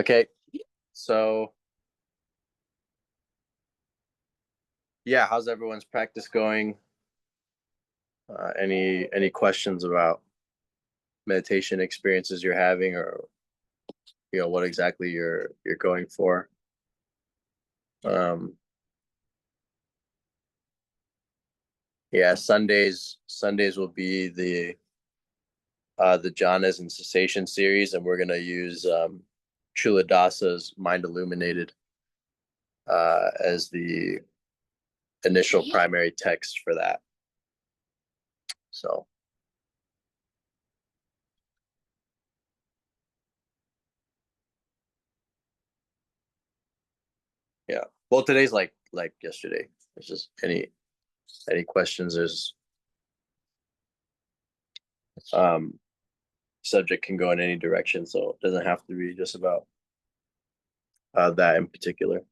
Okay, so yeah, how's everyone's practice going? Any questions about meditation experiences you're having, or what exactly you're going for? Um, yeah, Sundays will be the jhanas and cessation series, and we're gonna use Chula Dasa's Mind Illuminated as the initial primary text for that. So yeah, well, today's like yesterday. It's just any questions. There's um subject can go in any direction, so it doesn't have to be just about that in particular.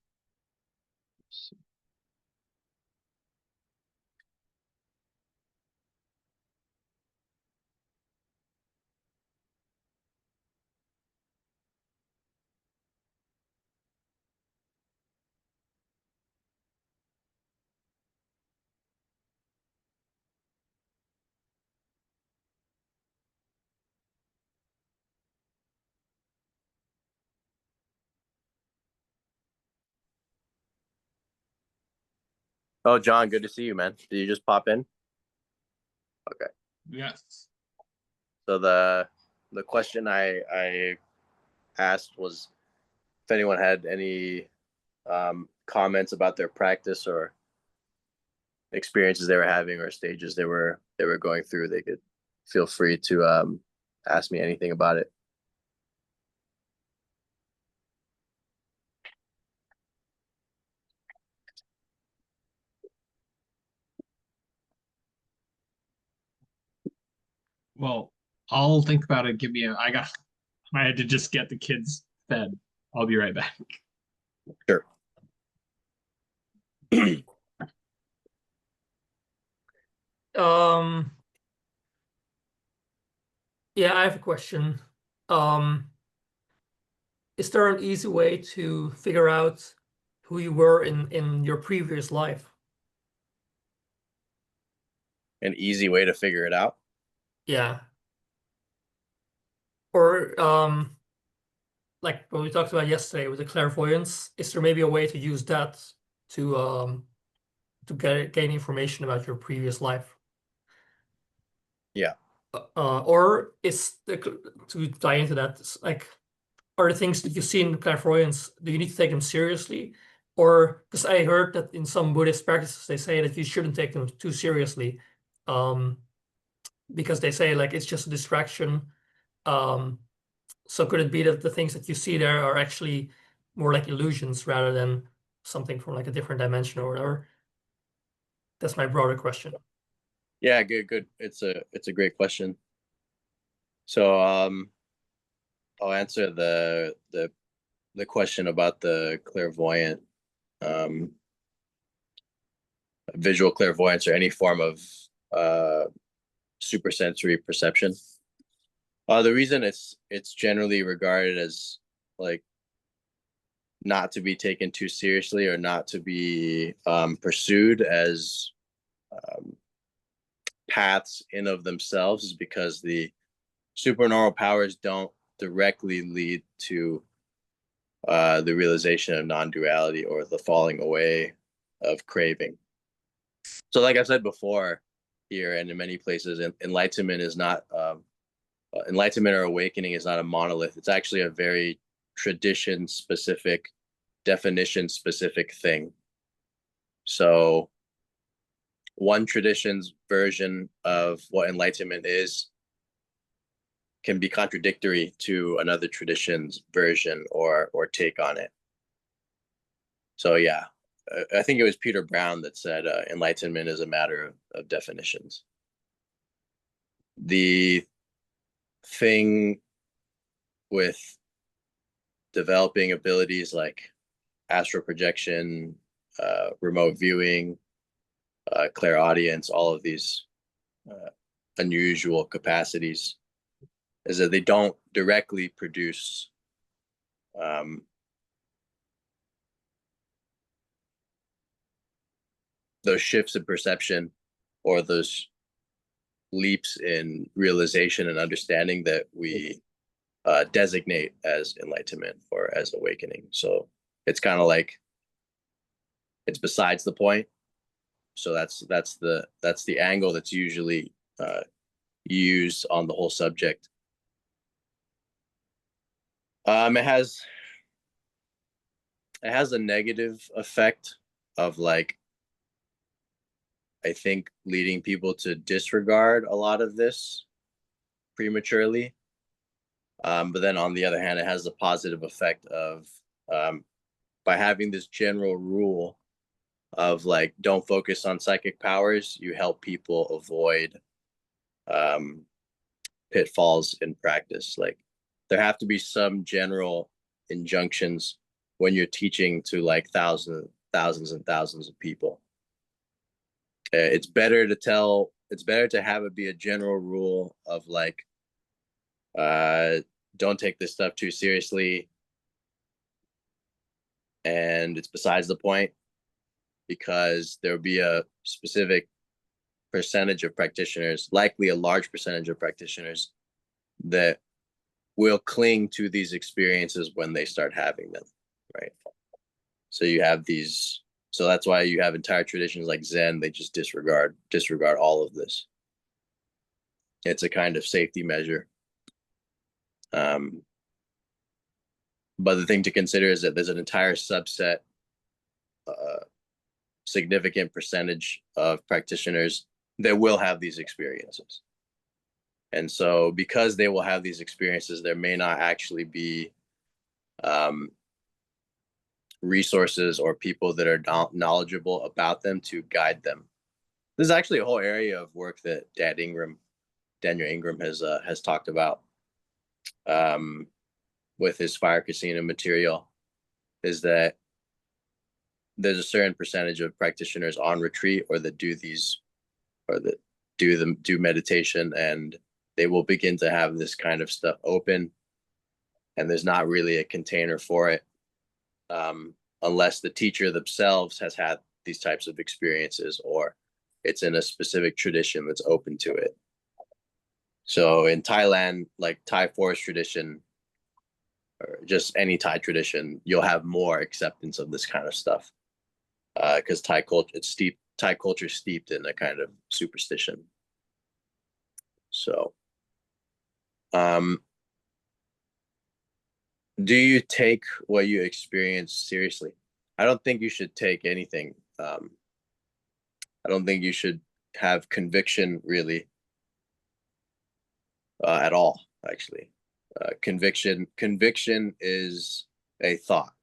Oh, John, good to see you, man. Did you just pop in? Okay. Yes. So the question I asked was if anyone had any comments about their practice or experiences they were having or stages they were going through. They could feel free to ask me anything about it. Well, I'll think about it. I had to just get the kids fed. I'll be right back. Sure. Um, yeah, I have a question. Um, is there an easy way to figure out who you were in your previous life? An easy way to figure it out? Yeah. Or like what we talked about yesterday with the clairvoyance, is there maybe a way to use that to gain information about your previous life? Yeah. Or to tie into that, it's like, are the things that you see in clairvoyance, do you need to take them seriously? Or because I heard that in some Buddhist practices, they say that you shouldn't take them too seriously, um, because they say like it's just a distraction. Um, so could it be that the things that you see there are actually more like illusions rather than something from like a different dimension or whatever? That's my broader question. Yeah, good. It's a great question. So I'll answer the question about the clairvoyant, um visual clairvoyance, or any form of uh supersensory perception. The reason it's generally regarded as like not to be taken too seriously or not to be pursued as um, paths in of themselves is because the supernormal powers don't directly lead to the realization of non-duality or the falling away of craving. So, like I've said before, here and in many places, enlightenment is not enlightenment or awakening is not a monolith. It's actually a very tradition specific, definition specific thing. So one tradition's version of what enlightenment is can be contradictory to another tradition's version or take on it. So yeah, I think it was Peter Brown that said enlightenment is a matter of definitions. The thing with developing abilities like astral projection, remote viewing, clairaudience, all of these unusual capacities, is that they don't directly produce those shifts in perception or those leaps in realization and understanding that we designate as enlightenment or as awakening. So it's kind of like it's besides the point. So that's the angle that's usually used on the whole subject. It has a negative effect of, like, I think, leading people to disregard a lot of this prematurely. But then on the other hand, it has the positive effect of, by having this general rule of, like, don't focus on psychic powers, you help people avoid pitfalls in practice. Like, there have to be some general injunctions when you're teaching to, like, thousands and thousands of people. It's better to have it be a general rule of, like, don't take this stuff too seriously, and it's besides the point, because there'll be a specific percentage of practitioners, likely a large percentage of practitioners, that will cling to these experiences when they start having them, right? So you have these, so that's why you have entire traditions like Zen, they just disregard all of this. It's a kind of safety measure. But the thing to consider is that there's an entire subset, significant percentage of practitioners that will have these experiences. And so because they will have these experiences, there may not actually be resources or people that are knowledgeable about them to guide them. There's actually a whole area of work that Daniel Ingram has talked about with his Fire Casino material, is that there's a certain percentage of practitioners on retreat or that do these, or that do meditation, and they will begin to have this kind of stuff open, and there's not really a container for it, unless the teacher themselves has had these types of experiences, or it's in a specific tradition that's open to it. So in Thailand, like Thai forest tradition, or just any Thai tradition, you'll have more acceptance of this kind of stuff, because Thai culture is steeped in a kind of superstition. So, do you take what you experience seriously? I don't think you should take anything. I don't think you should have conviction, really, at all, actually. Conviction is a thought.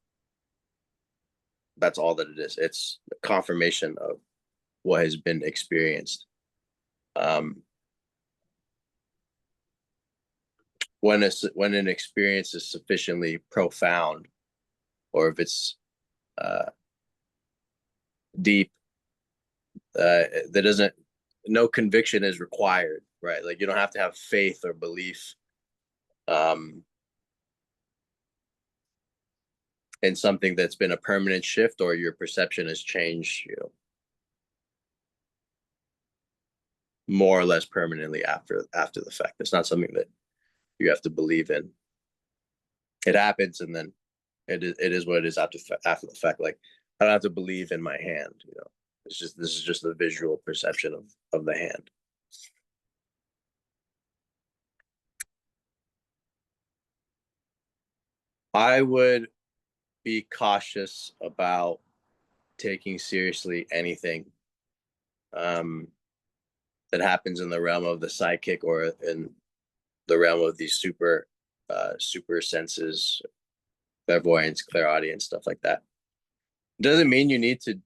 That's all that it is. It's a confirmation of what has been experienced. When an experience is sufficiently profound, or if it's deep, no conviction is required, right? Like, you don't have to have faith or belief in something that's been a permanent shift, or your perception has changed, more or less permanently after the fact. It's not something that you have to believe in. It happens, and then it is what it is after the fact. Like, I don't have to believe in my hand. This is just the visual perception of the hand. I would be cautious about taking seriously anything that happens in the realm of the psychic, or in the realm of these super senses, clairvoyance, clairaudience, stuff like that. It doesn't mean you need to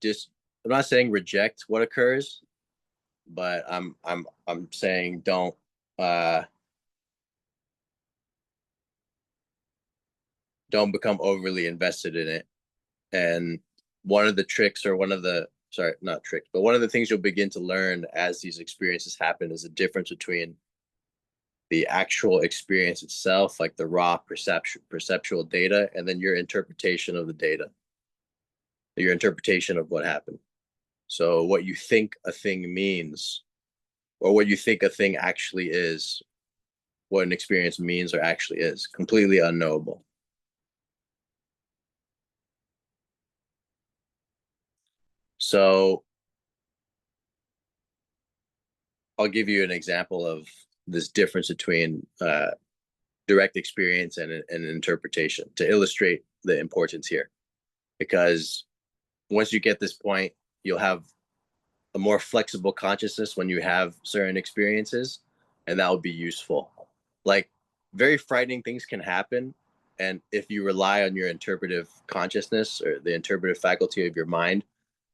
I'm not saying reject what occurs, but I'm saying don't become overly invested in it. And one of the tricks, or one of the things you'll begin to learn as these experiences happen, is the difference between the actual experience itself, like the raw perceptual data, and then your interpretation of the data, your interpretation of what happened. So what you think a thing means, or what you think a thing actually is, what an experience means or actually is, completely unknowable. So I'll give you an example of this difference between direct experience and an interpretation to illustrate the importance here. Because once you get this point, you'll have a more flexible consciousness when you have certain experiences, and that will be useful. Like, very frightening things can happen, and if you rely on your interpretive consciousness or the interpretive faculty of your mind,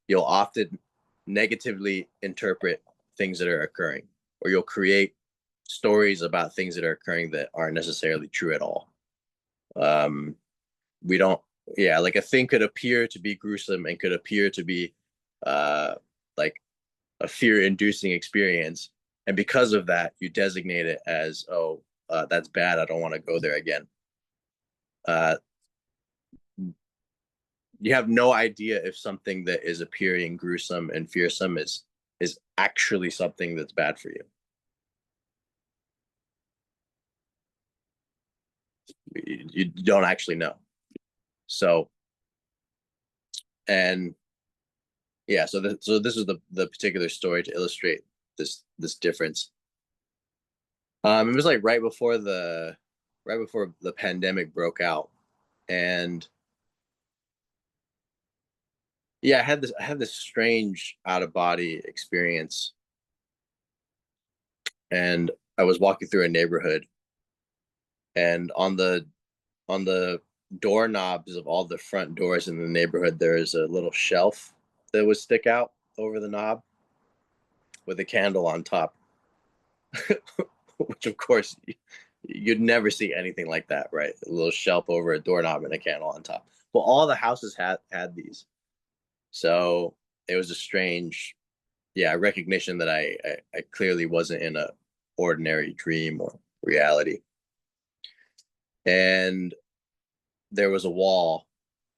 you'll often negatively interpret things that are occurring, or you'll create stories about things that are occurring that aren't necessarily true at all. We don't, yeah, like a thing could appear to be gruesome and could appear to be like a fear-inducing experience, and because of that, you designate it as, oh, that's bad, I don't want to go there again. You have no idea if something that is appearing gruesome and fearsome is actually something that's bad for you. You don't actually know. So, and yeah, so this is the particular story to illustrate this difference. It was like right before the pandemic broke out, and yeah, I had this strange out of body experience, and I was walking through a neighborhood, and on the doorknobs of all the front doors in the neighborhood, there is a little shelf that would stick out over the knob with a candle on top, which of course you'd never see anything like that, right? A little shelf over a doorknob and a candle on top. Well, all the houses had these, so it was a strange, yeah, recognition that I clearly wasn't in a ordinary dream or reality. And there was a wall,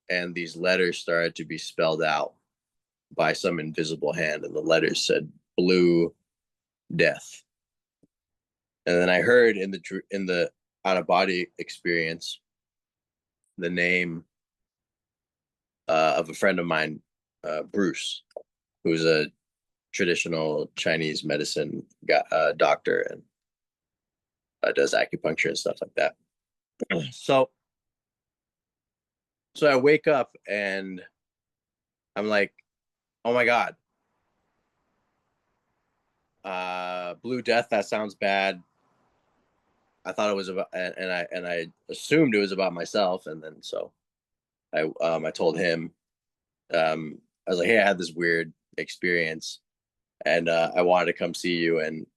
and these letters started to be spelled out by some invisible hand, and the letters said "Blue Death." And then I heard in the out of body experience the name of a friend of mine, Bruce, who's a traditional Chinese medicine doctor and does acupuncture and stuff like that. So I wake up and I'm like, oh my God, Blue Death, that sounds bad. I thought it was about, and I assumed it was about myself, and then so I told him, I was like, hey, I had this weird experience, and I wanted to come see you. And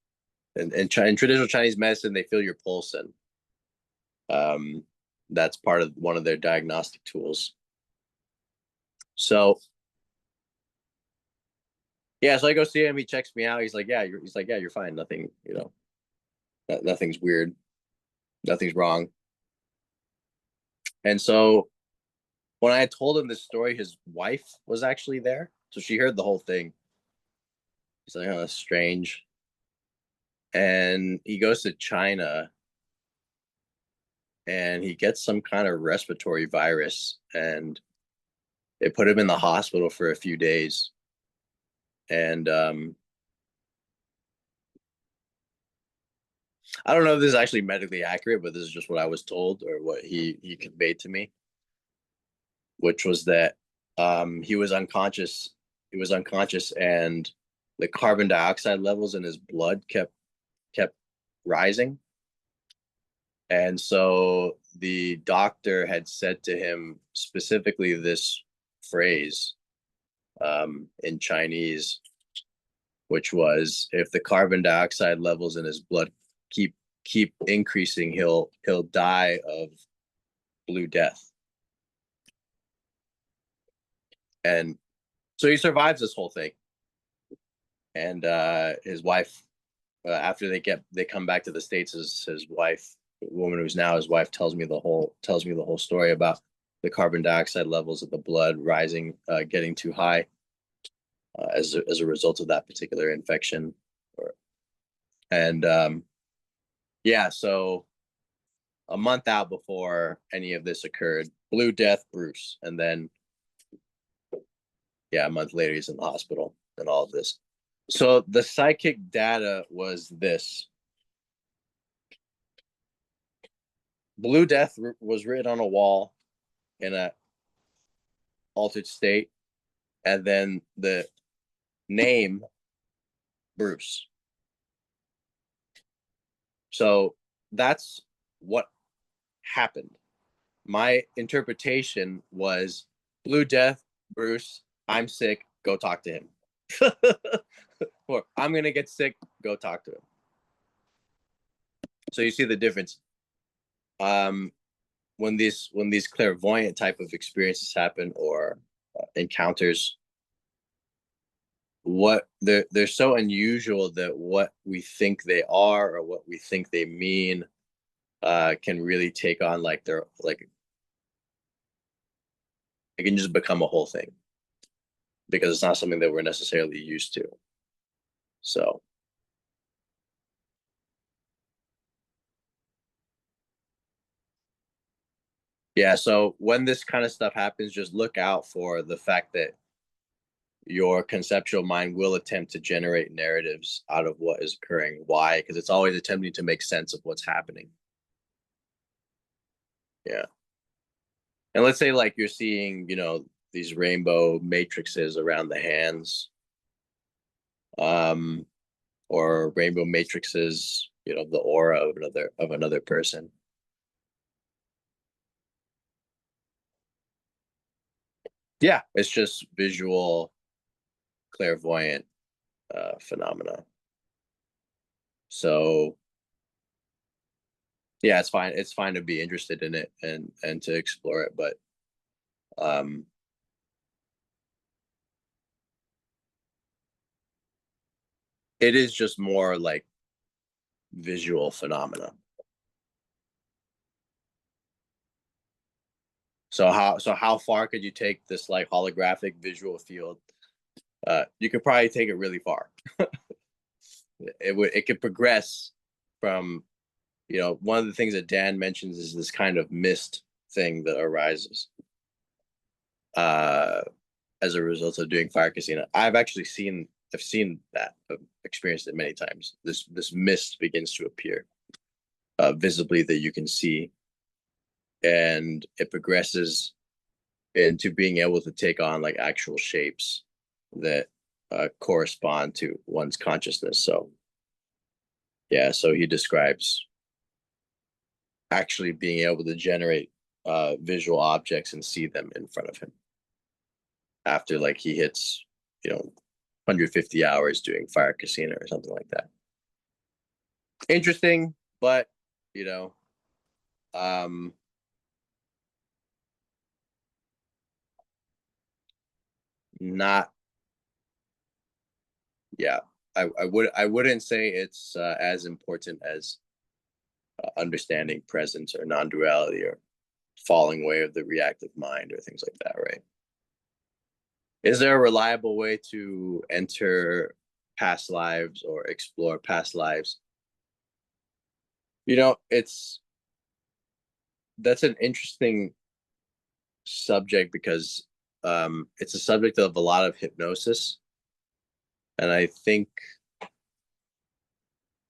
in traditional Chinese medicine, they feel your pulse, and that's part of one of their diagnostic tools. So yeah, so I go see him. He checks me out. He's like, yeah, you're fine. Nothing, nothing's weird. Nothing's wrong. And so when I told him this story, his wife was actually there. So she heard the whole thing. He's like, oh, that's strange. And he goes to China and he gets some kind of respiratory virus, and they put him in the hospital for a few days. And I don't know if this is actually medically accurate, but this is just what I was told, or what he conveyed to me, which was that he was unconscious. He was unconscious, and the carbon dioxide levels in his blood kept rising. And so the doctor had said to him specifically this phrase in Chinese, which was, if the carbon dioxide levels in his blood keep increasing, he'll die of blue death. And so he survives this whole thing, and his wife after they come back to the States, his wife, the woman who's now his wife, tells me the whole story about the carbon dioxide levels of the blood rising, getting too high as a result of that particular infection. And yeah, so a month out before any of this occurred, Blue Death Bruce, and then yeah, a month later he's in the hospital and all of this. So the psychic data was this. Blue Death was written on a wall in a altered state, and then the name Bruce. So that's what happened. My interpretation was Blue Death, Bruce, I'm sick, go talk to him. Or I'm gonna get sick, go talk to him. So you see the difference. When these clairvoyant type of experiences happen, or encounters, what they're so unusual that what we think they are or what we think they mean can really take on like it can just become a whole thing, because it's not something that we're necessarily used to. So yeah, so when this kind of stuff happens, just look out for the fact that your conceptual mind will attempt to generate narratives out of what is occurring. Why? Because it's always attempting to make sense of what's happening. Yeah. And let's say like you're seeing, these rainbow matrices around the hands, or rainbow matrices, the aura of another person. Yeah, it's just visual clairvoyant phenomena. So yeah, it's fine. It's fine to be interested in it and to explore it, but it is just more like visual phenomena. So how far could you take this like holographic visual field? You could probably take it really far. It could progress from, one of the things that Dan mentions is this kind of mist thing that arises as a result of doing fire casino. I've seen that. I've experienced it many times. This mist begins to appear visibly that you can see, and it progresses into being able to take on like actual shapes that correspond to one's consciousness. So yeah, so he describes actually being able to generate visual objects and see them in front of him after like he hits 150 hours doing fire casino or something like that. Interesting, but not, yeah, I wouldn't say it's as important as understanding presence or non-duality or falling away of the reactive mind or things like that, right? Is there a reliable way to enter past lives or explore past lives? That's an interesting subject, because it's a subject of a lot of hypnosis, and I think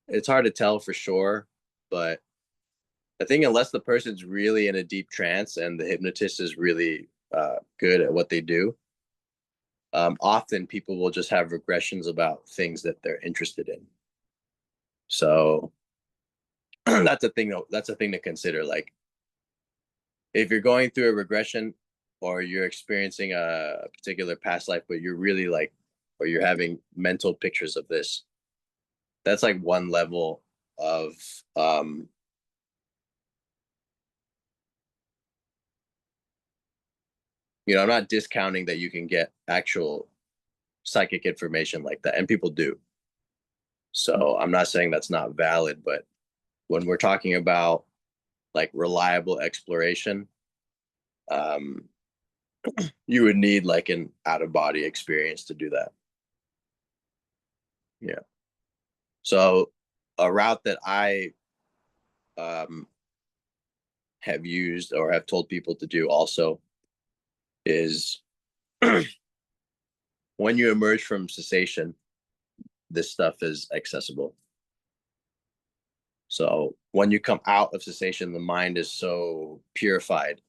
it's hard to tell for sure, but I think unless the person's really in a deep trance and the hypnotist is really good at what they do, often people will just have regressions about things that they're interested in. So that's a thing. That's a thing to consider. Like, if you're going through a regression or you're experiencing a particular past life, but you're really like, or you're having mental pictures of this, that's like one level of I'm not discounting that you can get actual psychic information like that, and people do. So I'm not saying that's not valid, but when we're talking about like reliable exploration, you would need like an out-of-body experience to do that. Yeah. So a route that I have used or have told people to do also is when you emerge from cessation, this stuff is accessible. So when you come out of cessation, the mind is so purified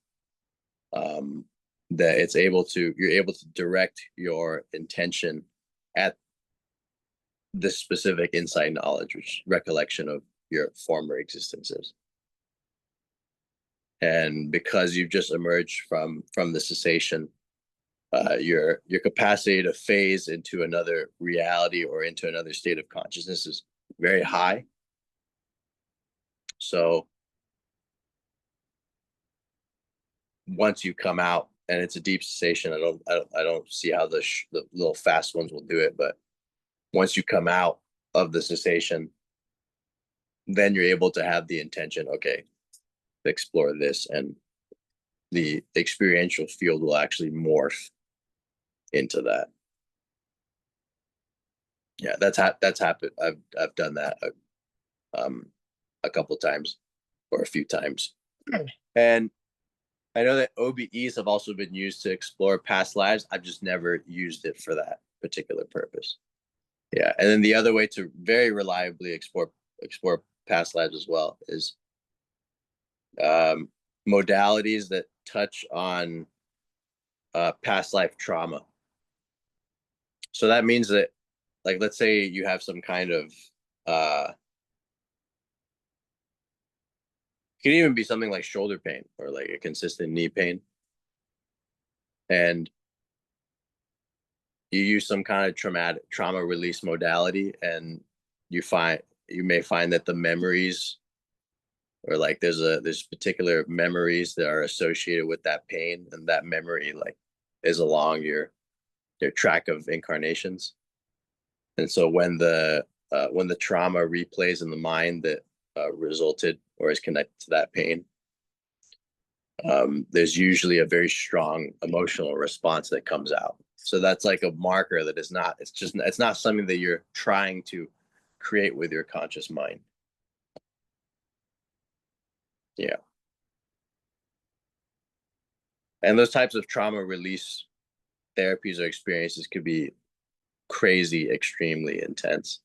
that you're able to direct your intention at this specific insight knowledge, which recollection of your former existences. And because you've just emerged from the cessation, your capacity to phase into another reality or into another state of consciousness is very high. So once you come out and it's a deep cessation, I don't see how the little fast ones will do it, but once you come out of the cessation, then you're able to have the intention, okay, to explore this, and the experiential field will actually morph into that. Yeah, that's happened. I've done that a couple times or a few times. And I know that OBEs have also been used to explore past lives. I've just never used it for that particular purpose. Yeah, and then the other way to very reliably explore past lives as well is modalities that touch on past life trauma. So that means that, like, let's say you have some kind of it could even be something like shoulder pain or like a consistent knee pain, and you use some kind of trauma release modality, and you may find that the memories, or like there's particular memories that are associated with that pain, and that memory like is along your track of incarnations. And so when the trauma replays in the mind that resulted or is connected to that pain, there's usually a very strong emotional response that comes out. So that's like a marker that it's not something that you're trying to create with your conscious mind. Yeah. And those types of trauma release therapies or experiences could be crazy, extremely intense.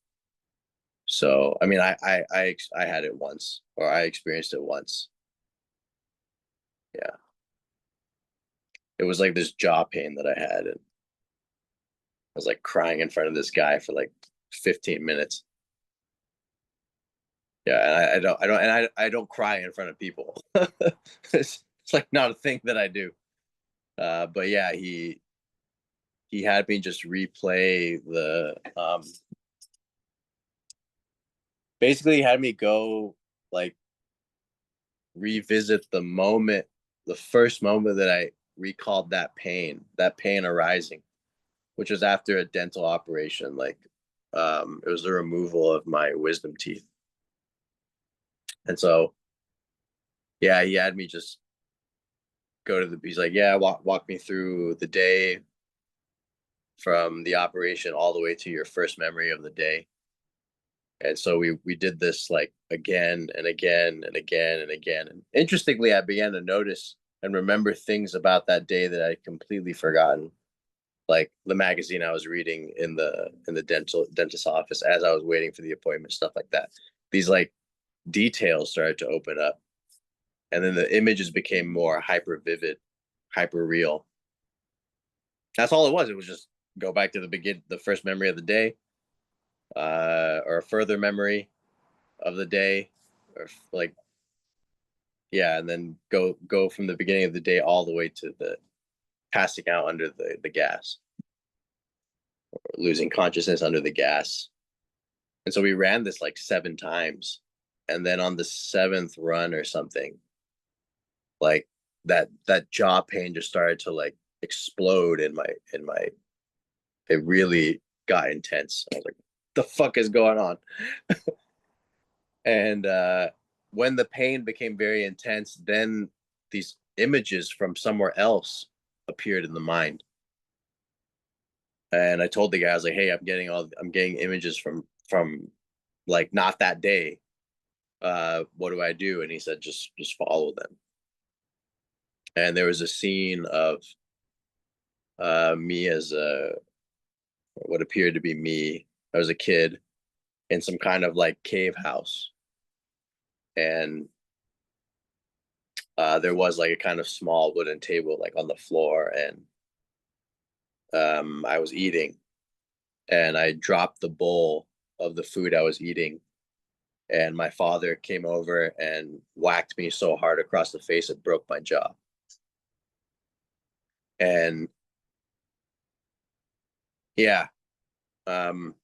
So, I mean, I had it once, or I experienced it once. Yeah. It was like this jaw pain that I had, and I was like crying in front of this guy for like 15 minutes. Yeah, and I don't cry in front of people. It's like not a thing that I do. But yeah, he had me just replay the basically he had me go like revisit the first moment that I recalled that pain arising, which was after a dental operation. Like it was the removal of my wisdom teeth. And so yeah, he had me just he's like, yeah, walk me through the day from the operation all the way to your first memory of the day. And so we did this like again and again and again and again. And interestingly, I began to notice and remember things about that day that I'd completely forgotten. Like the magazine I was reading in the dentist office as I was waiting for the appointment, stuff like that. These like details started to open up. And then the images became more hyper vivid, hyper real. That's all it was. It was just go back to the first memory of the day, or a further memory of the day, or like, yeah, and then go from the beginning of the day all the way to the passing out under the gas, or losing consciousness under the gas. And so we ran this like 7 times, and then on the 7th run or something, like that jaw pain just started to like explode in my it really got intense. I was like, the fuck is going on? And when the pain became very intense, then these images from somewhere else appeared in the mind. And I told the guy, I was like, hey, I'm getting images from like not that day. What do I do? And he said, just follow them. And there was a scene of me as what appeared to be me. I was a kid in some kind of like cave house. And there was like a kind of small wooden table like on the floor, and I was eating, and I dropped the bowl of the food I was eating, and my father came over and whacked me so hard across the face it broke my jaw. And yeah, so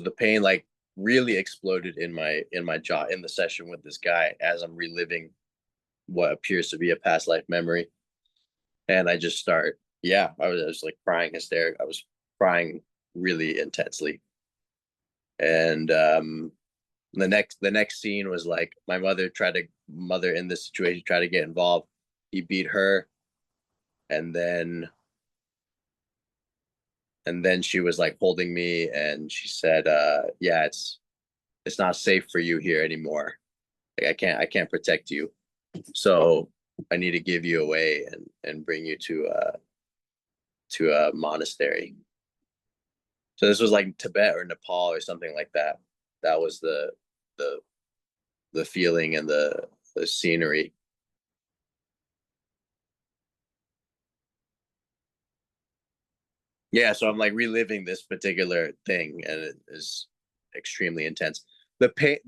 the pain like really exploded in my jaw in the session with this guy as I'm reliving what appears to be a past life memory. And I just start, I was like crying hysteric. I was crying really intensely. And the next scene was like my mother in this situation tried to get involved. He beat her, and then she was like holding me, and she said, yeah, it's not safe for you here anymore. Like I can't protect you. So I need to give you away and bring you to a monastery. So this was like Tibet or Nepal or something like that. That was the feeling and the scenery. Yeah, so I'm like reliving this particular thing, and it is extremely intense. The pain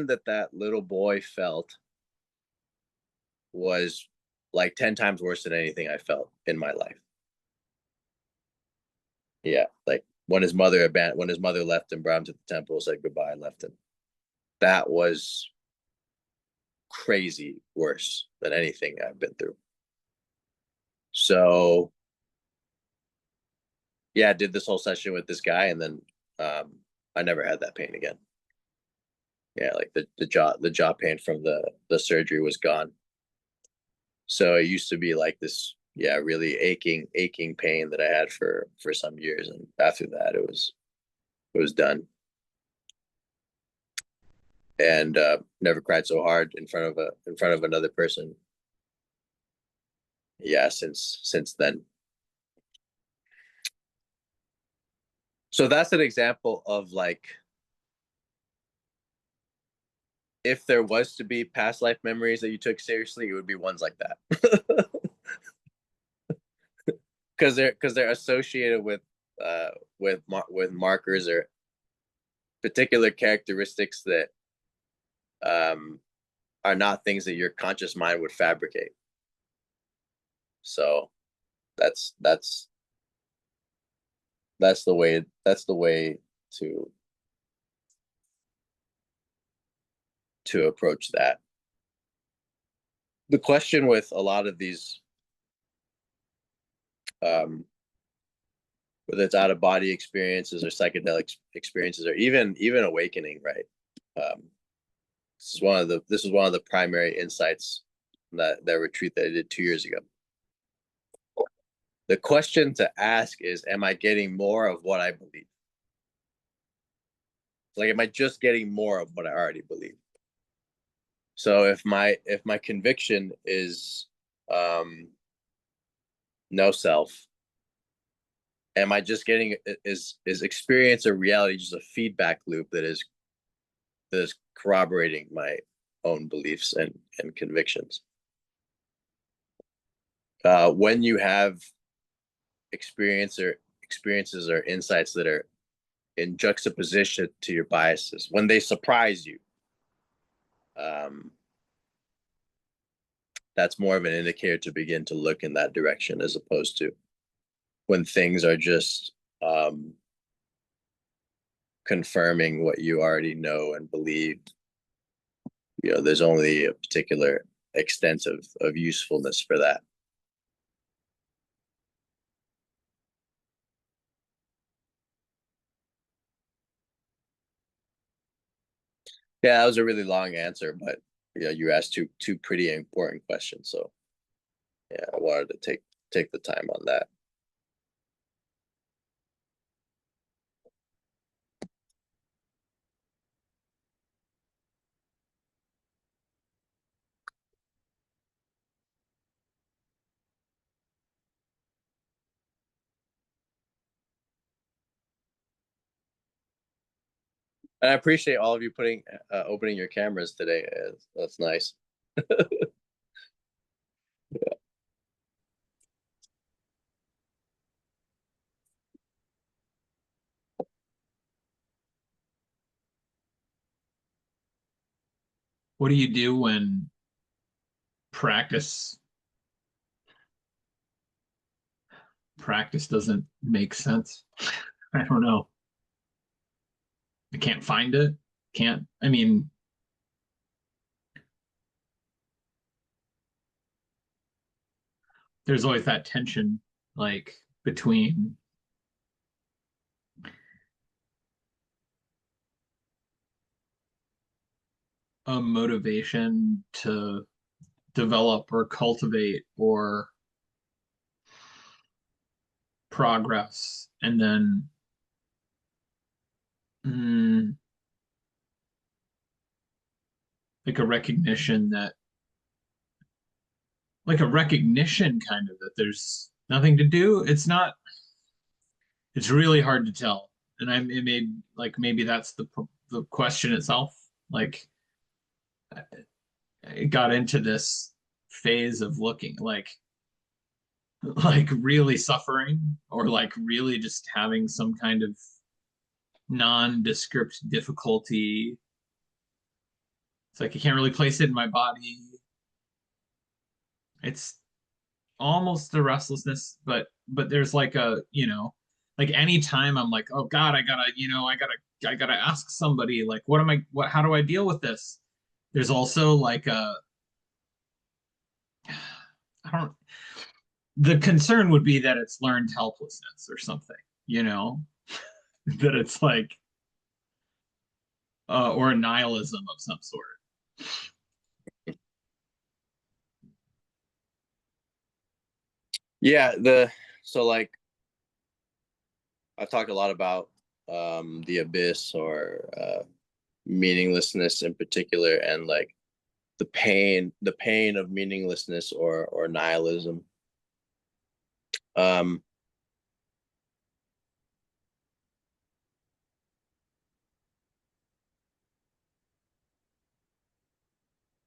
that little boy felt was like 10 times worse than anything I felt in my life. Yeah, like when his mother left him, brought him to the temple, said goodbye, and left him. That was crazy worse than anything I've been through. So yeah, I did this whole session with this guy, and then I never had that pain again. Yeah, like the jaw pain from the surgery was gone. So it used to be like this, really aching pain that I had for some years, and after that it was done. And never cried so hard in front of another person. Yeah, since then. So that's an example of like, if there was to be past life memories that you took seriously, it would be ones like that. Because they're associated with markers or particular characteristics that are not things that your conscious mind would fabricate. So that's the way to approach that. The question with a lot of these, whether it's out of body experiences or psychedelic experiences or even awakening, right? This is one of the primary insights that retreat that I did 2 years ago. The question to ask is, am I getting more of what I believe? Like, am I just getting more of what I already believe? So if my conviction is no self, am I just getting is experience or reality just a feedback loop that is corroborating my own beliefs and convictions? When you have experiences or insights that are in juxtaposition to your biases, when they surprise you, that's more of an indicator to begin to look in that direction, as opposed to when things are just confirming what you already know and believe. There's only a particular extent of usefulness for that. Yeah, that was a really long answer, but yeah, you asked two pretty important questions, so yeah, I wanted to take the time on that. And I appreciate all of you opening your cameras today. That's nice. What do you do when practice doesn't make sense? I don't know. I can't find it. I mean, there's always that tension, like, between a motivation to develop or cultivate or progress, and then like a recognition kind of that there's nothing to do. It's not. It's really hard to tell, and it may, like, maybe that's the question itself. Like, I got into this phase of looking like really suffering, or like really just having some kind of nondescript difficulty. It's like I can't really place it in my body. It's almost a restlessness, but there's like a, like anytime I'm like, oh God, I gotta ask somebody, like, how do I deal with this? There's also like I don't, the concern would be that it's learned helplessness or something, that it's like, or a nihilism of some sort. Yeah, so like I've talked a lot about the abyss, or meaninglessness in particular, and like the pain of meaninglessness or nihilism. Um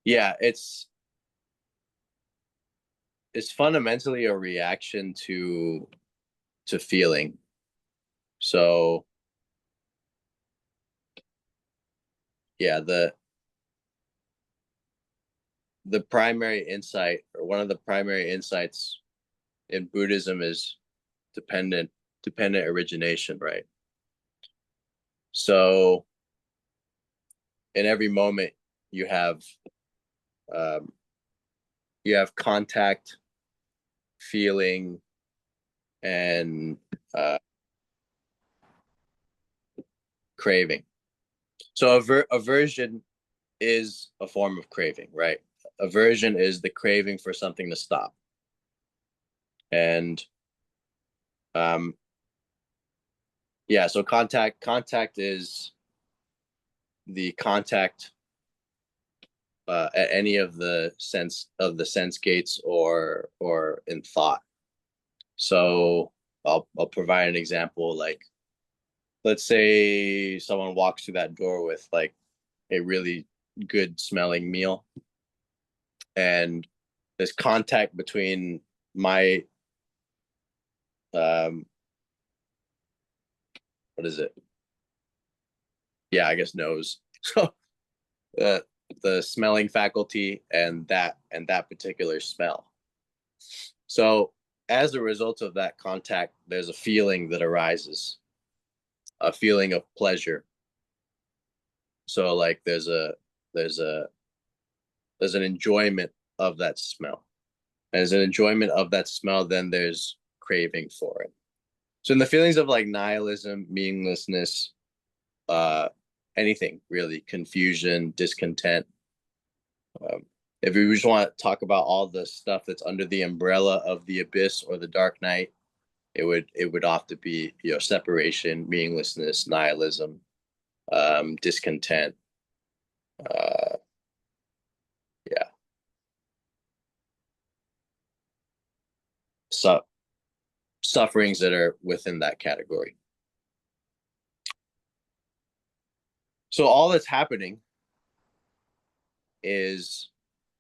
yeah, it's fundamentally a reaction to feeling. So yeah, the primary insight, or one of the primary insights in Buddhism, is dependent origination, right? So in every moment you have um, contact, feeling, and craving. So aversion is a form of craving, right? Aversion is the craving for something to stop. And yeah, so contact is the contact at any of the sense gates, or in thought. So I'll provide an example. Like, let's say someone walks through that door with like a really good smelling meal, and there's contact between my what is it? Yeah, I guess nose. So the smelling faculty and that particular smell. So as a result of that contact, there's a feeling that arises, a feeling of pleasure. So like there's an enjoyment of that smell. As an enjoyment of that smell, then there's craving for it. So in the feelings of like nihilism, meaninglessness, anything really, confusion, discontent. If we just want to talk about all the stuff that's under the umbrella of the abyss or the dark night, it would often be, you know, separation, meaninglessness, nihilism, discontent. Yeah. So sufferings that are within that category. So all that's happening is,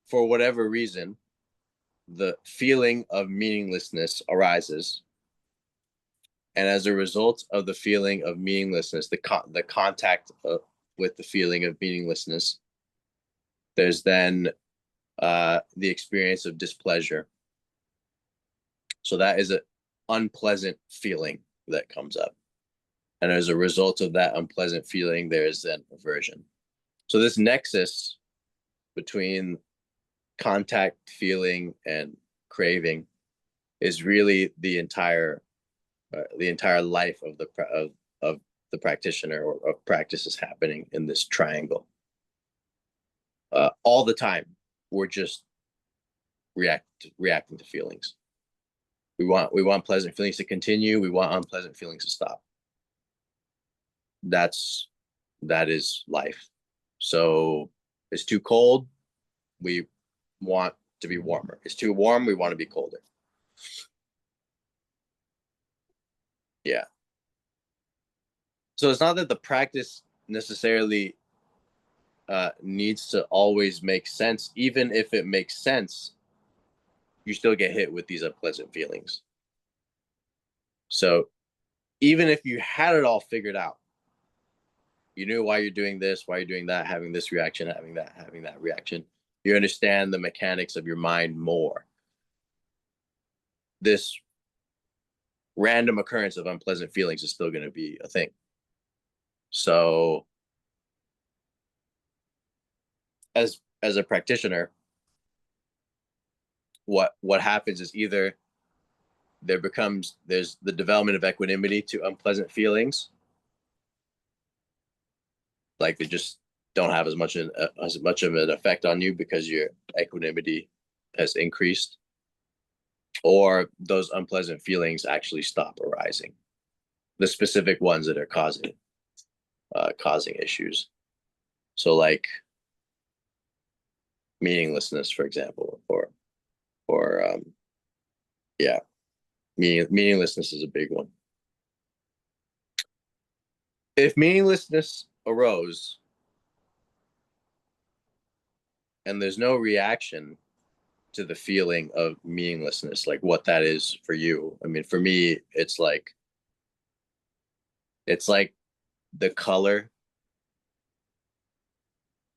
for whatever reason, the feeling of meaninglessness arises. And as a result of the feeling of meaninglessness, the contact with the feeling of meaninglessness, there's then the experience of displeasure. So that is an unpleasant feeling that comes up. And as a result of that unpleasant feeling, there is then aversion. So this nexus between contact, feeling, and craving is really the entire life of the practitioner, or of practice, is happening in this triangle. All the time, we're just reacting to feelings. We want pleasant feelings to continue. We want unpleasant feelings to stop. That is life. So it's too cold, we want to be warmer. It's too warm, we want to be colder. Yeah. So it's not that the practice necessarily needs to always make sense. Even if it makes sense, you still get hit with these unpleasant feelings. So even if you had it all figured out, you knew why you're doing this, why you're doing that, having this reaction, having that reaction, you understand the mechanics of your mind more, this random occurrence of unpleasant feelings is still going to be a thing. So as a practitioner, what happens is either there's the development of equanimity to unpleasant feelings, like they just don't have as much of an effect on you because your equanimity has increased, or those unpleasant feelings actually stop arising, the specific ones that are causing issues. So like meaninglessness, for example, or yeah, meaninglessness is a big one. If meaninglessness arose and there's no reaction to the feeling of meaninglessness, like what that is for you. I mean, for me, it's like the color,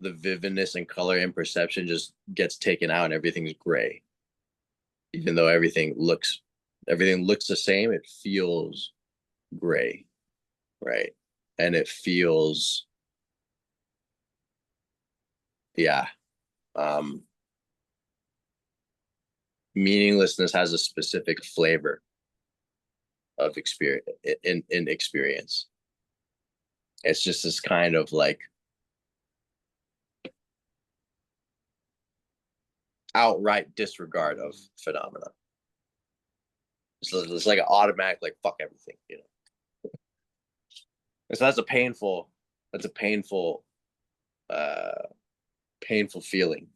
the vividness and color in perception just gets taken out and everything's gray. Even though everything looks the same, it feels gray, right? And it feels, yeah. Meaninglessness has a specific flavor of experience in experience. It's just this kind of like outright disregard of phenomena. So it's like an automatic, like, fuck everything, you know. And so that's a painful feeling.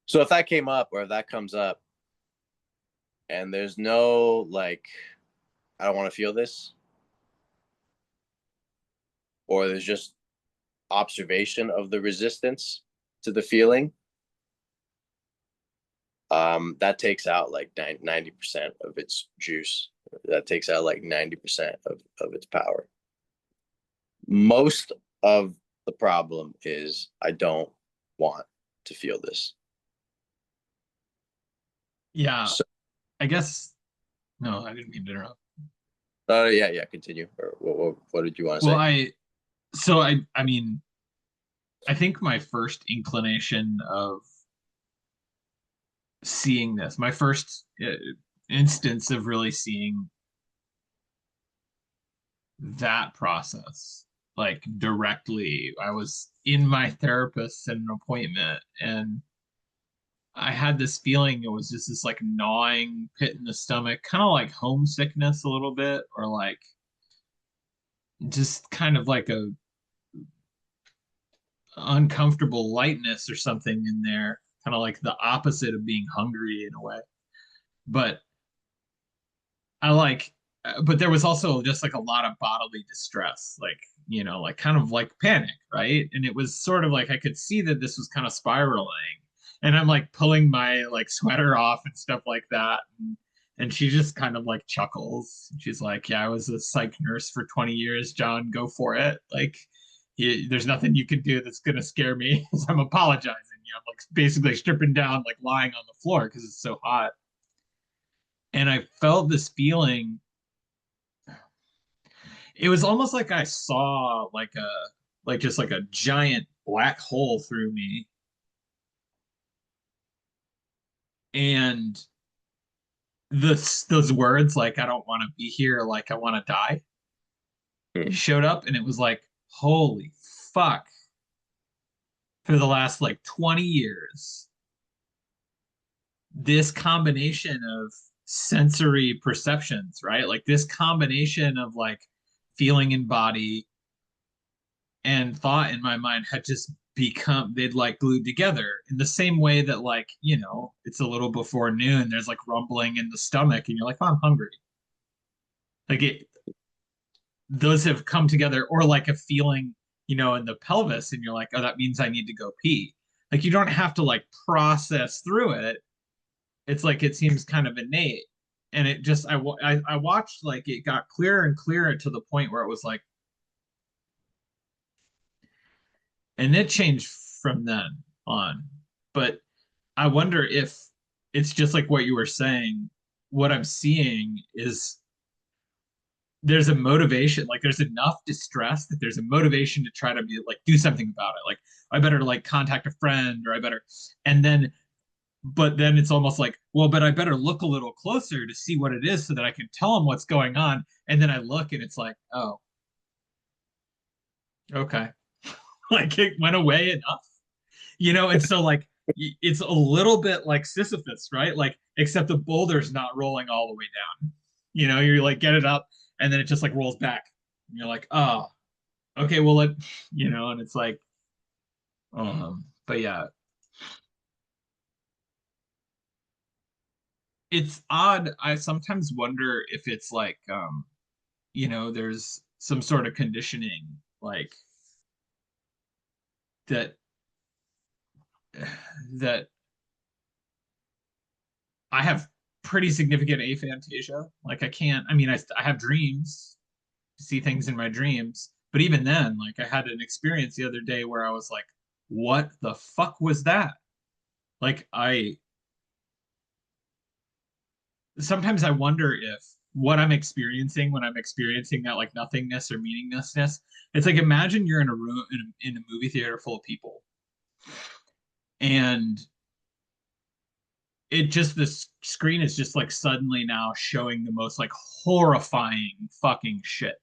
So if that came up, or if that comes up, and there's no like, I don't want to feel this, or there's just observation of the resistance to the feeling, that takes out like 90% of its juice. That takes out like 90% of its power. Most of the problem is I don't want to feel this. Yeah, So, I guess. No, I didn't mean to interrupt. yeah, continue. Or what did you want to Well, say? I mean, I think my first inclination of seeing this, my first instance of really seeing that process like directly. I was in my therapist at an appointment, and I had this feeling. It was just this like gnawing pit in the stomach, kind of like homesickness a little bit, or like just kind of like a uncomfortable lightness or something in there, kind of like the opposite of being hungry in a way. But I like, but there was also just like a lot of bodily distress, like, you know, like kind of like panic, right? And it was sort of like I could see that this was kind of spiraling. And I'm like pulling my like sweater off and stuff like that. And she just kind of like chuckles. She's like, "Yeah, I was a psych nurse for 20 years, John, go for it. Like, there's nothing you can do that's going to scare me." So I'm apologizing. You know, I'm like basically stripping down, like lying on the floor because it's so hot. And I felt this feeling. It was almost like I saw like just like a giant black hole through me. And those words like I don't want to be here, like I want to die, showed up, and it was like, holy fuck. For the last like 20 years, this combination of sensory perceptions, right? Like this combination of like feeling in body and thought in my mind had just become, they'd like glued together in the same way that, like, you know, it's a little before noon, there's like rumbling in the stomach and you're like, oh, I'm hungry. Like it, those have come together, or like a feeling, you know, in the pelvis and you're like, oh, that means I need to go pee. Like you don't have to like process through it. It's like it seems kind of innate. And it just I watched, like it got clearer and clearer to the point where it was like, and it changed from then on. But I wonder if it's just like what you were saying. What I'm seeing is there's a motivation, like there's enough distress that there's a motivation to try to be like do something about it. Like I better like contact a friend, or I better, and then but then it's almost like, well, but I better look a little closer to see what it is so that I can tell them what's going on. And then I look and it's like, oh, okay. Like it went away enough, you know? And so like it's a little bit like Sisyphus, right? Like, except the boulder's not rolling all the way down. You know, you like get it up and then it just like rolls back. And you're like, oh, okay, well it, you know, and it's like, but yeah, it's odd. I sometimes wonder if it's like, you know, there's some sort of conditioning like that that I have pretty significant aphantasia. Like I can't, I mean, I have dreams, see things in my dreams, but even then, like I had an experience the other day where I was like, what the fuck was that? Like I sometimes I wonder if what I'm experiencing when I'm experiencing that like nothingness or meaninglessness, it's like imagine you're in a room in a movie theater full of people, and it just, this screen is just like suddenly now showing the most like horrifying fucking shit,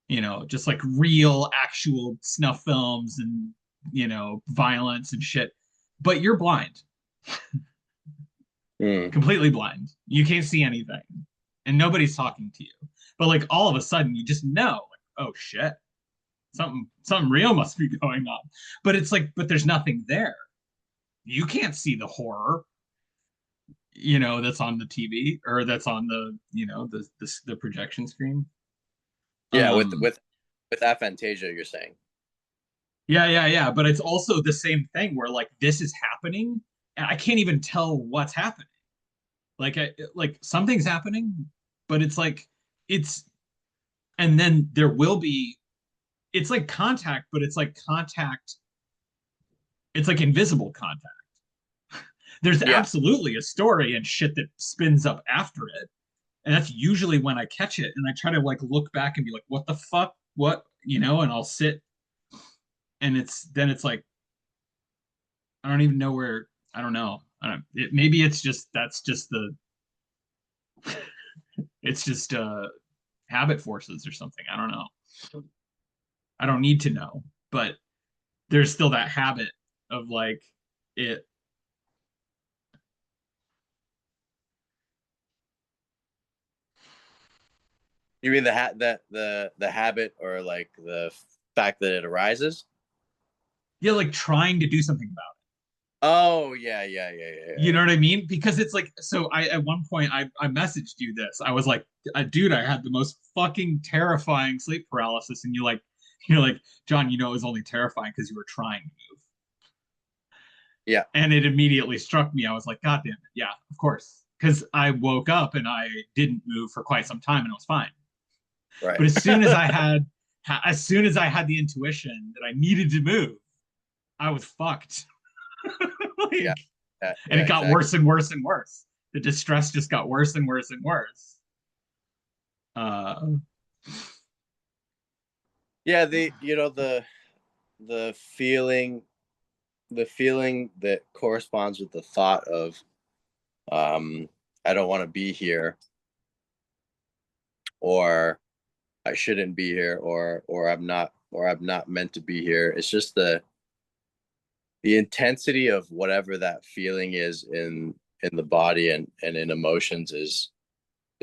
you know, just like real actual snuff films and, you know, violence and shit, but you're blind, completely blind, you can't see anything and nobody's talking to you, but like all of a sudden you just know like, oh shit, something real must be going on. But it's like, but there's nothing there, you can't see the horror, you know, that's on the TV or that's on the, you know, the projection screen. Yeah, Um, with aphantasia, you're saying. yeah. But it's also the same thing where like this is happening and I can't even tell what's happening. Like like something's happening, but it's like it's, and then there will be, it's like contact, but it's like contact, it's like invisible contact. There's Yeah. absolutely a story and shit that spins up after it. And that's usually when I catch it and I try to like look back and be like, what the fuck? What, you know, and I'll sit and it's, then it's like, I don't even know where, I don't know. Maybe it's just, that's just the, it's just habit forces or something. I don't know. I don't need to know, but there's still that habit of like it. You mean the habit, or like the fact that it arises? Yeah, like trying to do something about it. Oh yeah. You know what I mean? Because it's like, so I at one point I messaged you this. I was like, dude, I had the most fucking terrifying sleep paralysis, and you're like, John, it was only terrifying because you were trying to move. Yeah. And it immediately struck me. I was like, God damn it, yeah, of course. Because I woke up and I didn't move for quite some time and it was fine. Right. But as soon as I had the intuition that I needed to move, I was fucked. Like, yeah. And it got exactly. worse and worse and worse. The distress just got worse and worse and worse. Yeah, the feeling that corresponds with the thought of I don't want to be here, or I shouldn't be here, or I'm not meant to be here. It's just the intensity of whatever that feeling is in the body and in emotions is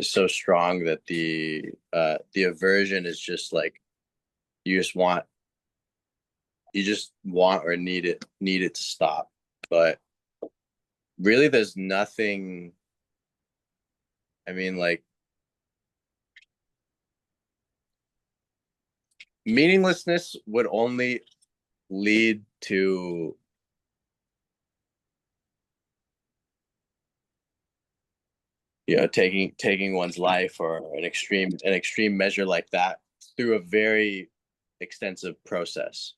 so strong that the aversion is just like you just want or need it to stop. But really there's nothing, I mean, like, meaninglessness would only lead to taking one's life, or an extreme measure like that, through a very extensive process.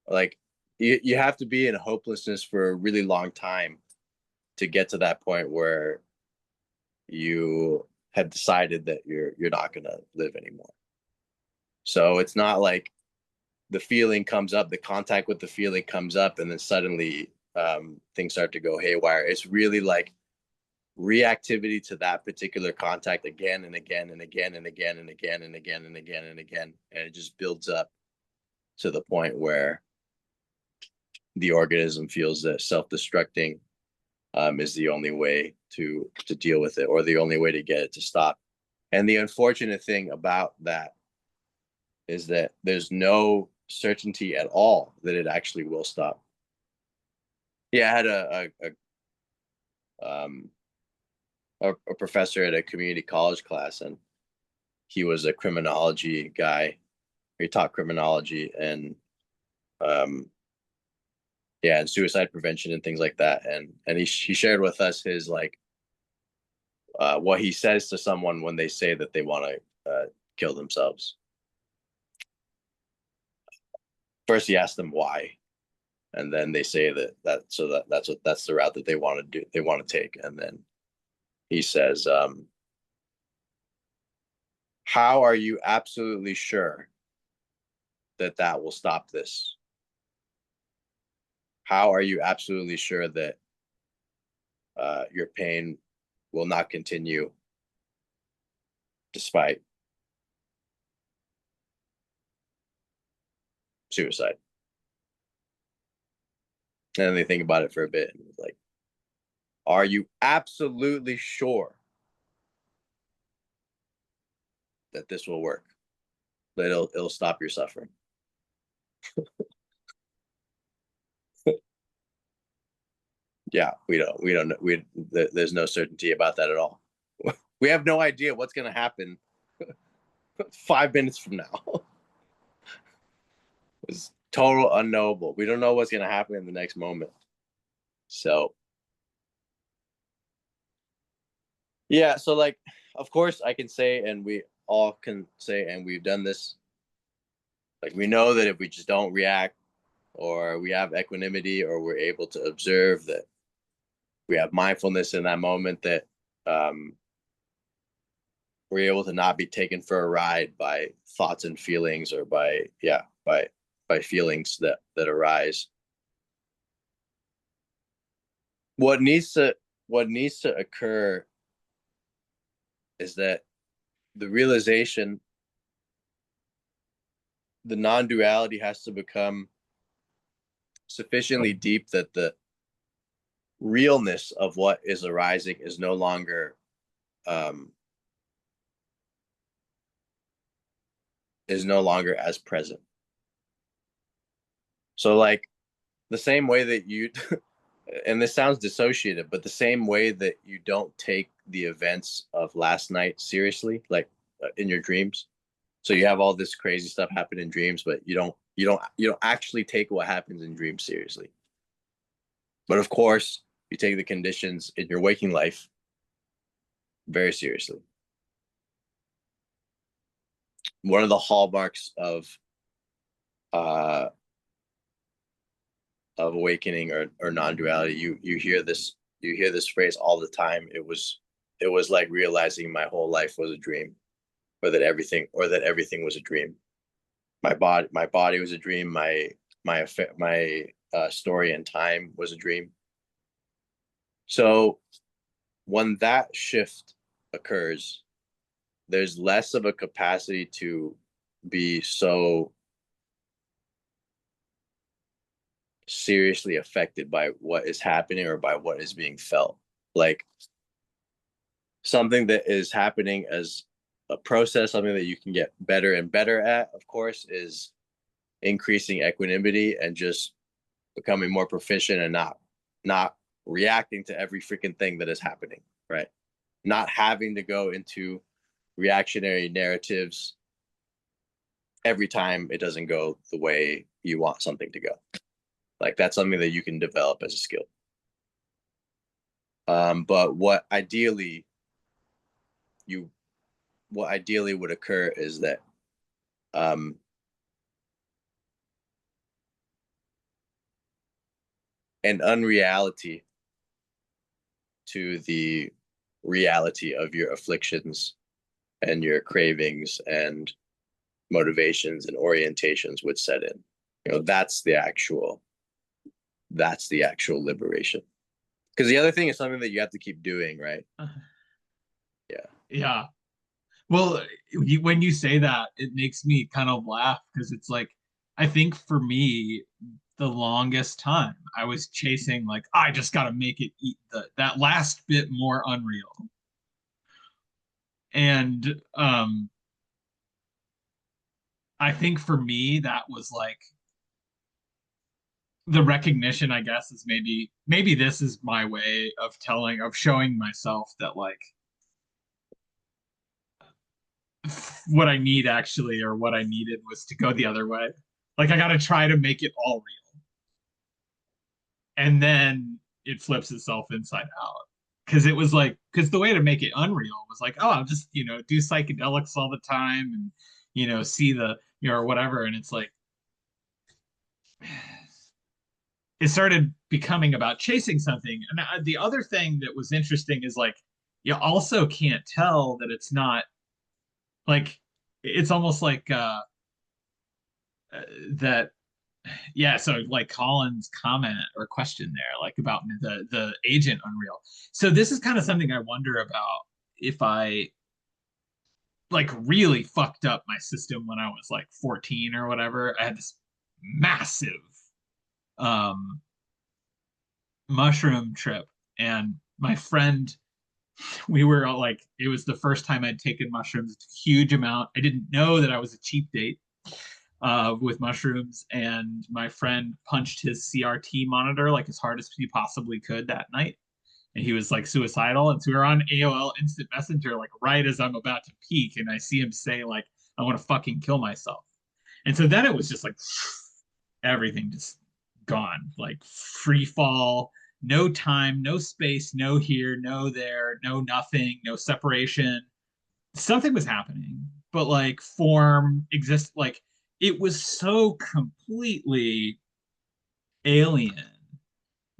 Like, you have to be in hopelessness for a really long time to get to that point where you have decided that you're not going to live anymore. So it's not like the feeling comes up, the contact with the feeling comes up, and then suddenly things start to go haywire. It's really like reactivity to that particular contact again and again and again and again and again and again and again and again, and it just builds up to the point where the organism feels that self-destructing is the only way to deal with it, or the only way to get it to stop. And the unfortunate thing about that is that there's no certainty at all that it actually will stop. Yeah, I had a professor at a community college class, and he was a criminology guy. He taught criminology and and suicide prevention and things like that. And he shared with us his like what he says to someone when they say that they want to kill themselves. First, he asks them why, and then they say that's the route that they want to do. They want to take, and then he says, "How are you absolutely sure that will stop this? How are you absolutely sure that your pain will not continue despite suicide?" And then they think about it for a bit, and it's like, "Are you absolutely sure that this will work? That it'll stop your suffering?" Yeah, we don't know. There's no certainty about that at all. We have no idea what's going to happen 5 minutes from now. It's total unknowable. We don't know what's going to happen in the next moment. So yeah, so like, of course I can say, and we all can say, and we've done this, like, we know that if we just don't react, or we have equanimity, or we're able to observe, that we have mindfulness in that moment, that we're able to not be taken for a ride by thoughts and feelings, or by feelings that arise. What needs to occur is that the realization, the non-duality has to become sufficiently deep that the realness of what is arising is no longer as present. So like the same way that you and this sounds dissociative, but the same way that you don't take the events of last night seriously, like in your dreams. So you have all this crazy stuff happen in dreams, but you don't actually take what happens in dreams seriously. But of course, you take the conditions in your waking life very seriously. One of the hallmarks of awakening or non-duality, you hear this phrase all the time. It was like realizing my whole life was a dream, or that everything was a dream. My body was a dream. My story and time was a dream. So when that shift occurs, there's less of a capacity to be so seriously affected by what is happening or by what is being felt. Like something that is happening as a process, something that you can get better and better at, of course, is increasing equanimity and just becoming more proficient and not reacting to every freaking thing that is happening, right? Not having to go into reactionary narratives every time it doesn't go the way you want something to go. Like that's something that you can develop as a skill. But what ideally would occur is that an unreality to the reality of your afflictions and your cravings and motivations and orientations would set in. You know, that's the actual liberation. Because the other thing is something that you have to keep doing, right? Yeah. Well, when you say that, it makes me kind of laugh because it's like, I think for me, the longest time I was chasing, like, I just got to make it that last bit more unreal. And I think for me, that was like the recognition, I guess, is maybe this is my way of showing myself that like what I need actually, or what I needed was to go the other way. Like I got to try to make it all real. And then it flips itself inside out. Because it was like, because the way to make it unreal was like, oh, I'll just, do psychedelics all the time and, see the, or whatever. And it's like, it started becoming about chasing something. And the other thing that was interesting is like, you also can't tell that it's not like, it's almost like that. Yeah, so like Colin's comment or question there, like about the agent Unreal. So this is kind of something I wonder about if I like really fucked up my system when I was like 14 or whatever. I had this massive mushroom trip, and my friend, we were like, it was the first time I'd taken mushrooms, huge amount. I didn't know that I was a cheap date with mushrooms, and my friend punched his CRT monitor like as hard as he possibly could that night, and he was like suicidal. And so we were on AOL Instant Messenger like right as I'm about to peak, and I see him say like, I want to fucking kill myself. And so then it was just like everything just gone, like free fall, no time, no space, no here, no there, no nothing, no separation. Something was happening, but like form exists, like it was so completely alien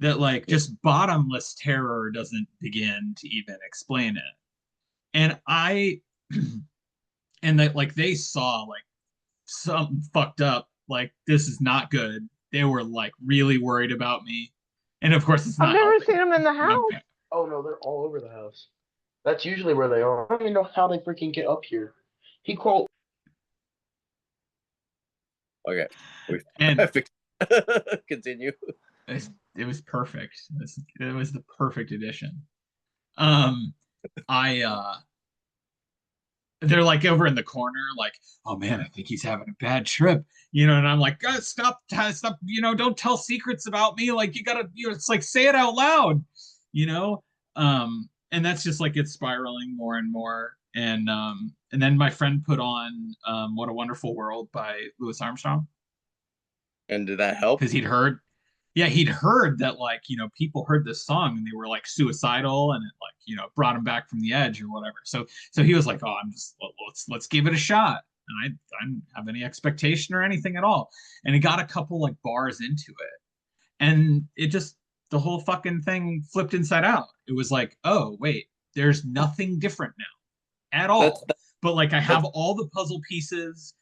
that like just bottomless terror doesn't begin to even explain it. And and that like they saw like something fucked up, like this is not good. They were like really worried about me. And of course it's I've not never helping. seen them in the My house. pa- Oh no, they're all over the house. That's usually where they are. I don't even know how they freaking get up here. He quote. Okay, we And have to continue. it was perfect. It was the perfect addition. I they're like over in the corner, like, oh man, I think he's having a bad trip, you know, and I'm like, God, stop, you know, don't tell secrets about me. Like, you gotta, you know, it's like, say it out loud, you know. And that's just like it's spiraling more and more. And then my friend put on What a Wonderful World by Louis Armstrong. And did that help? Because he'd heard that, like, you know, people heard this song and they were like suicidal, and it, like, you know, brought him back from the edge or whatever. So he was like, oh, let's give it a shot. And I didn't have any expectation or anything at all. And it got a couple like bars into it, and it just, the whole fucking thing flipped inside out. It was like, oh wait, there's nothing different now at all. But like, I have all the puzzle pieces.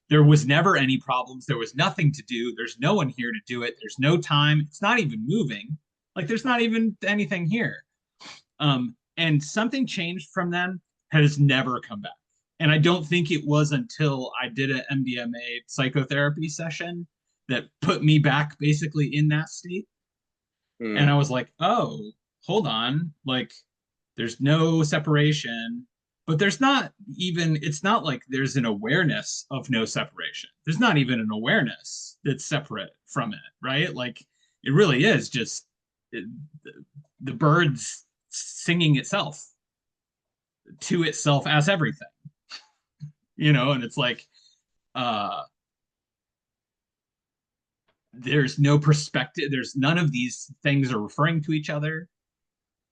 There was never any problems. There was nothing to do. There's no one here to do it. There's no time. It's not even moving. Like, there's not even anything here. And something changed from then, has never come back. And I don't think it was until I did an MDMA psychotherapy session that put me back basically in that state. And I was like, oh, hold on. Like, there's no separation, but there's not even, it's not like there's an awareness of no separation. There's not even an awareness that's separate from it, right? Like, it really is just the birds singing itself to itself as everything, you know. And it's like, there's no perspective. There's none of these things are referring to each other.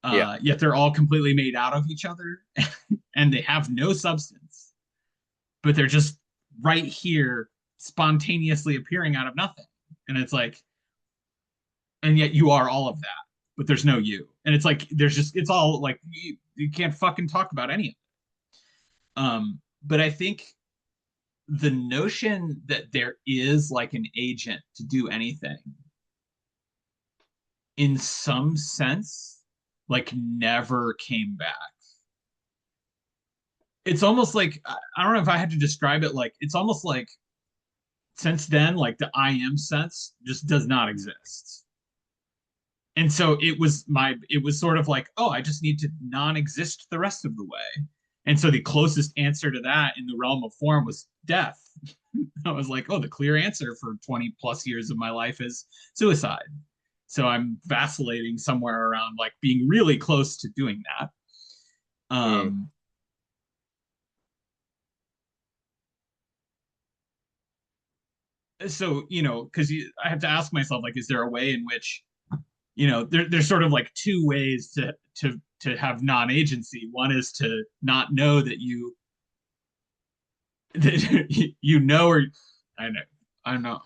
Yet they're all completely made out of each other and they have no substance, but they're just right here spontaneously appearing out of nothing. And it's like, and yet you are all of that, but there's no you. And it's like, there's just, it's all like, you can't fucking talk about any of it. But I think the notion that there is like an agent to do anything, in some sense, like, never came back. It's almost like, I don't know if I had to describe it, like, it's almost like since then, like, the I am sense just does not exist. And so it was sort of like, oh, I just need to non-exist the rest of the way. And so the closest answer to that in the realm of form was death. I was like, oh, the clear answer for 20 plus years of my life is suicide. So I'm vacillating somewhere around like being really close to doing that. So, you know, because I have to ask myself, like, is there a way in which, you know, there's sort of like two ways to have non-agency. One is to not know that you know, or I don't know.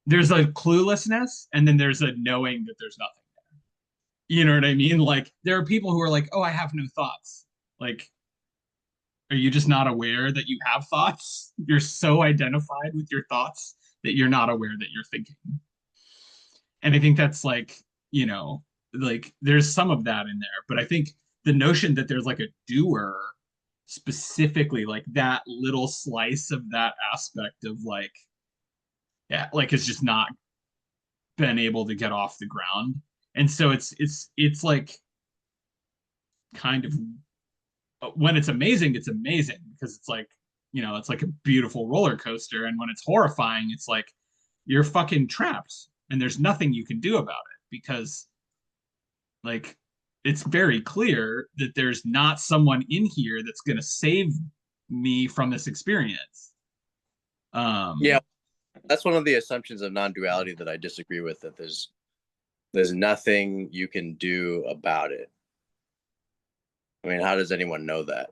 There's a cluelessness, and then there's a knowing that there's nothing there. You know what I mean? Like, there are people who are like, oh, I have no thoughts. Like, are you just not aware that you have thoughts? You're so identified with your thoughts that you're not aware that you're thinking. And I think that's like, you know, like, there's some of that in there. But I think the notion that there's like a doer, specifically, like that little slice of that aspect of like, yeah, like, it's just not been able to get off the ground. And so it's like, kind of, when it's amazing because it's like, you know, it's like a beautiful roller coaster. And when it's horrifying, it's like you're fucking trapped and there's nothing you can do about it, because like, it's very clear that there's not someone in here that's going to save me from this experience. Yeah, that's one of the assumptions of non-duality that I disagree with, that there's nothing you can do about it. I mean, how does anyone know that?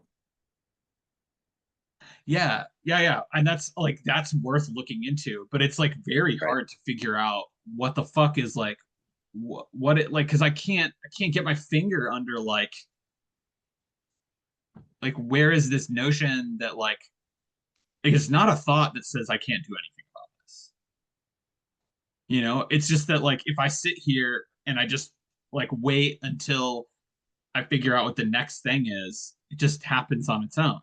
Yeah. And that's like, that's worth looking into, but it's like very hard to figure out what the fuck is like, what it like, because I can't get my finger under like where is this notion that like, it's not a thought that says I can't do anything about this. You know, it's just that like, if I sit here and I just like wait until I figure out what the next thing is. It just happens on its own.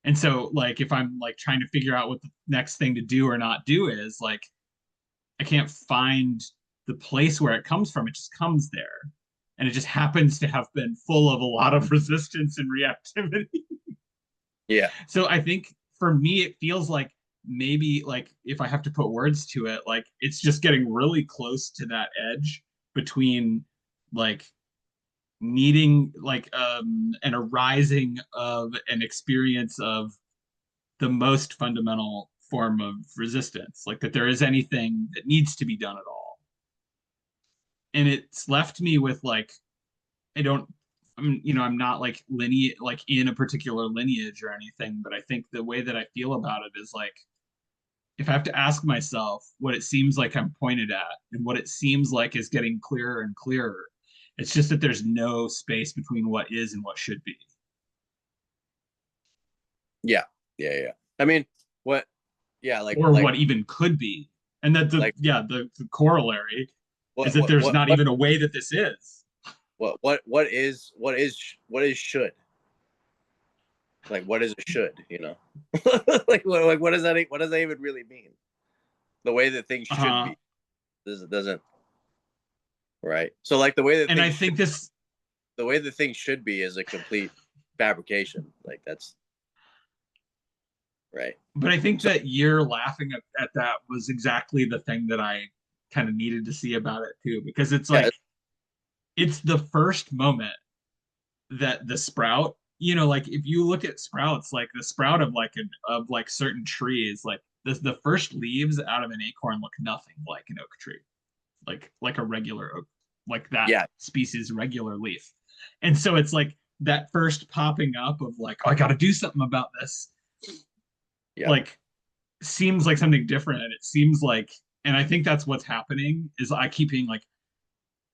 And so like if I'm like trying to figure out what the next thing to do or not do is, like I can't find the place where it comes from. It just comes there. And it just happens to have been full of a lot of resistance and reactivity. Yeah. So I think for me, it feels like maybe like if I have to put words to it, like it's just getting really close to that edge between like needing like an arising of an experience of the most fundamental form of resistance, like that there is anything that needs to be done at all. And it's left me with like, I don't, I'm not like lineage, like in a particular lineage or anything, but I think the way that I feel about it is like, if I have to ask myself what it seems like I'm pointed at and what it seems like is getting clearer and clearer, it's just that there's no space between what is and what should be. Yeah. I mean, what? Yeah, or what even could be. And that the corollary is that there's not even a way that this is. What is should? Like, what is a should? Like what does that even really mean? The way that things should be doesn't right. So like the way that the way that things should be is a complete fabrication. Like that's right. But I think that you're laughing at that was exactly the thing that I kind of needed to see about it too, because it's like it's the first moment that the sprout, like if you look at sprouts, like the sprout of like certain trees, like the first leaves out of an acorn look nothing like an oak tree, like a regular oak, like that species regular leaf. And so it's like that first popping up of like, oh, I got to do something about this. Like seems like something different, and it seems like, and I think that's what's happening is I keep being like,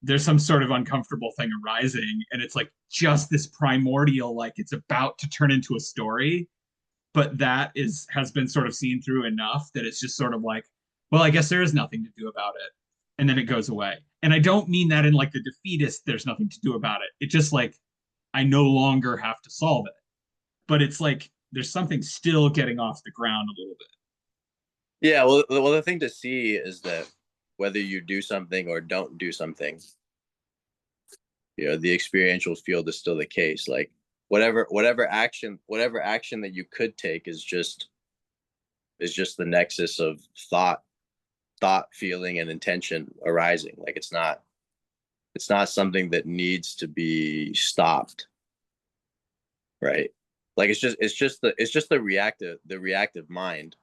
there's some sort of uncomfortable thing arising, and it's like just this primordial, like it's about to turn into a story, but that has been sort of seen through enough that it's just sort of like, well, I guess there is nothing to do about it, and then it goes away. And I don't mean that in like the defeatist there's nothing to do about it. It just like I no longer have to solve it, but it's like there's something still getting off the ground a little bit. Yeah, well, the thing to see is that whether you do something or don't do something, the experiential field is still the case. Like whatever action that you could take is just the nexus of thought, feeling, and intention arising. Like it's not something that needs to be stopped, right? Like it's just the reactive mind.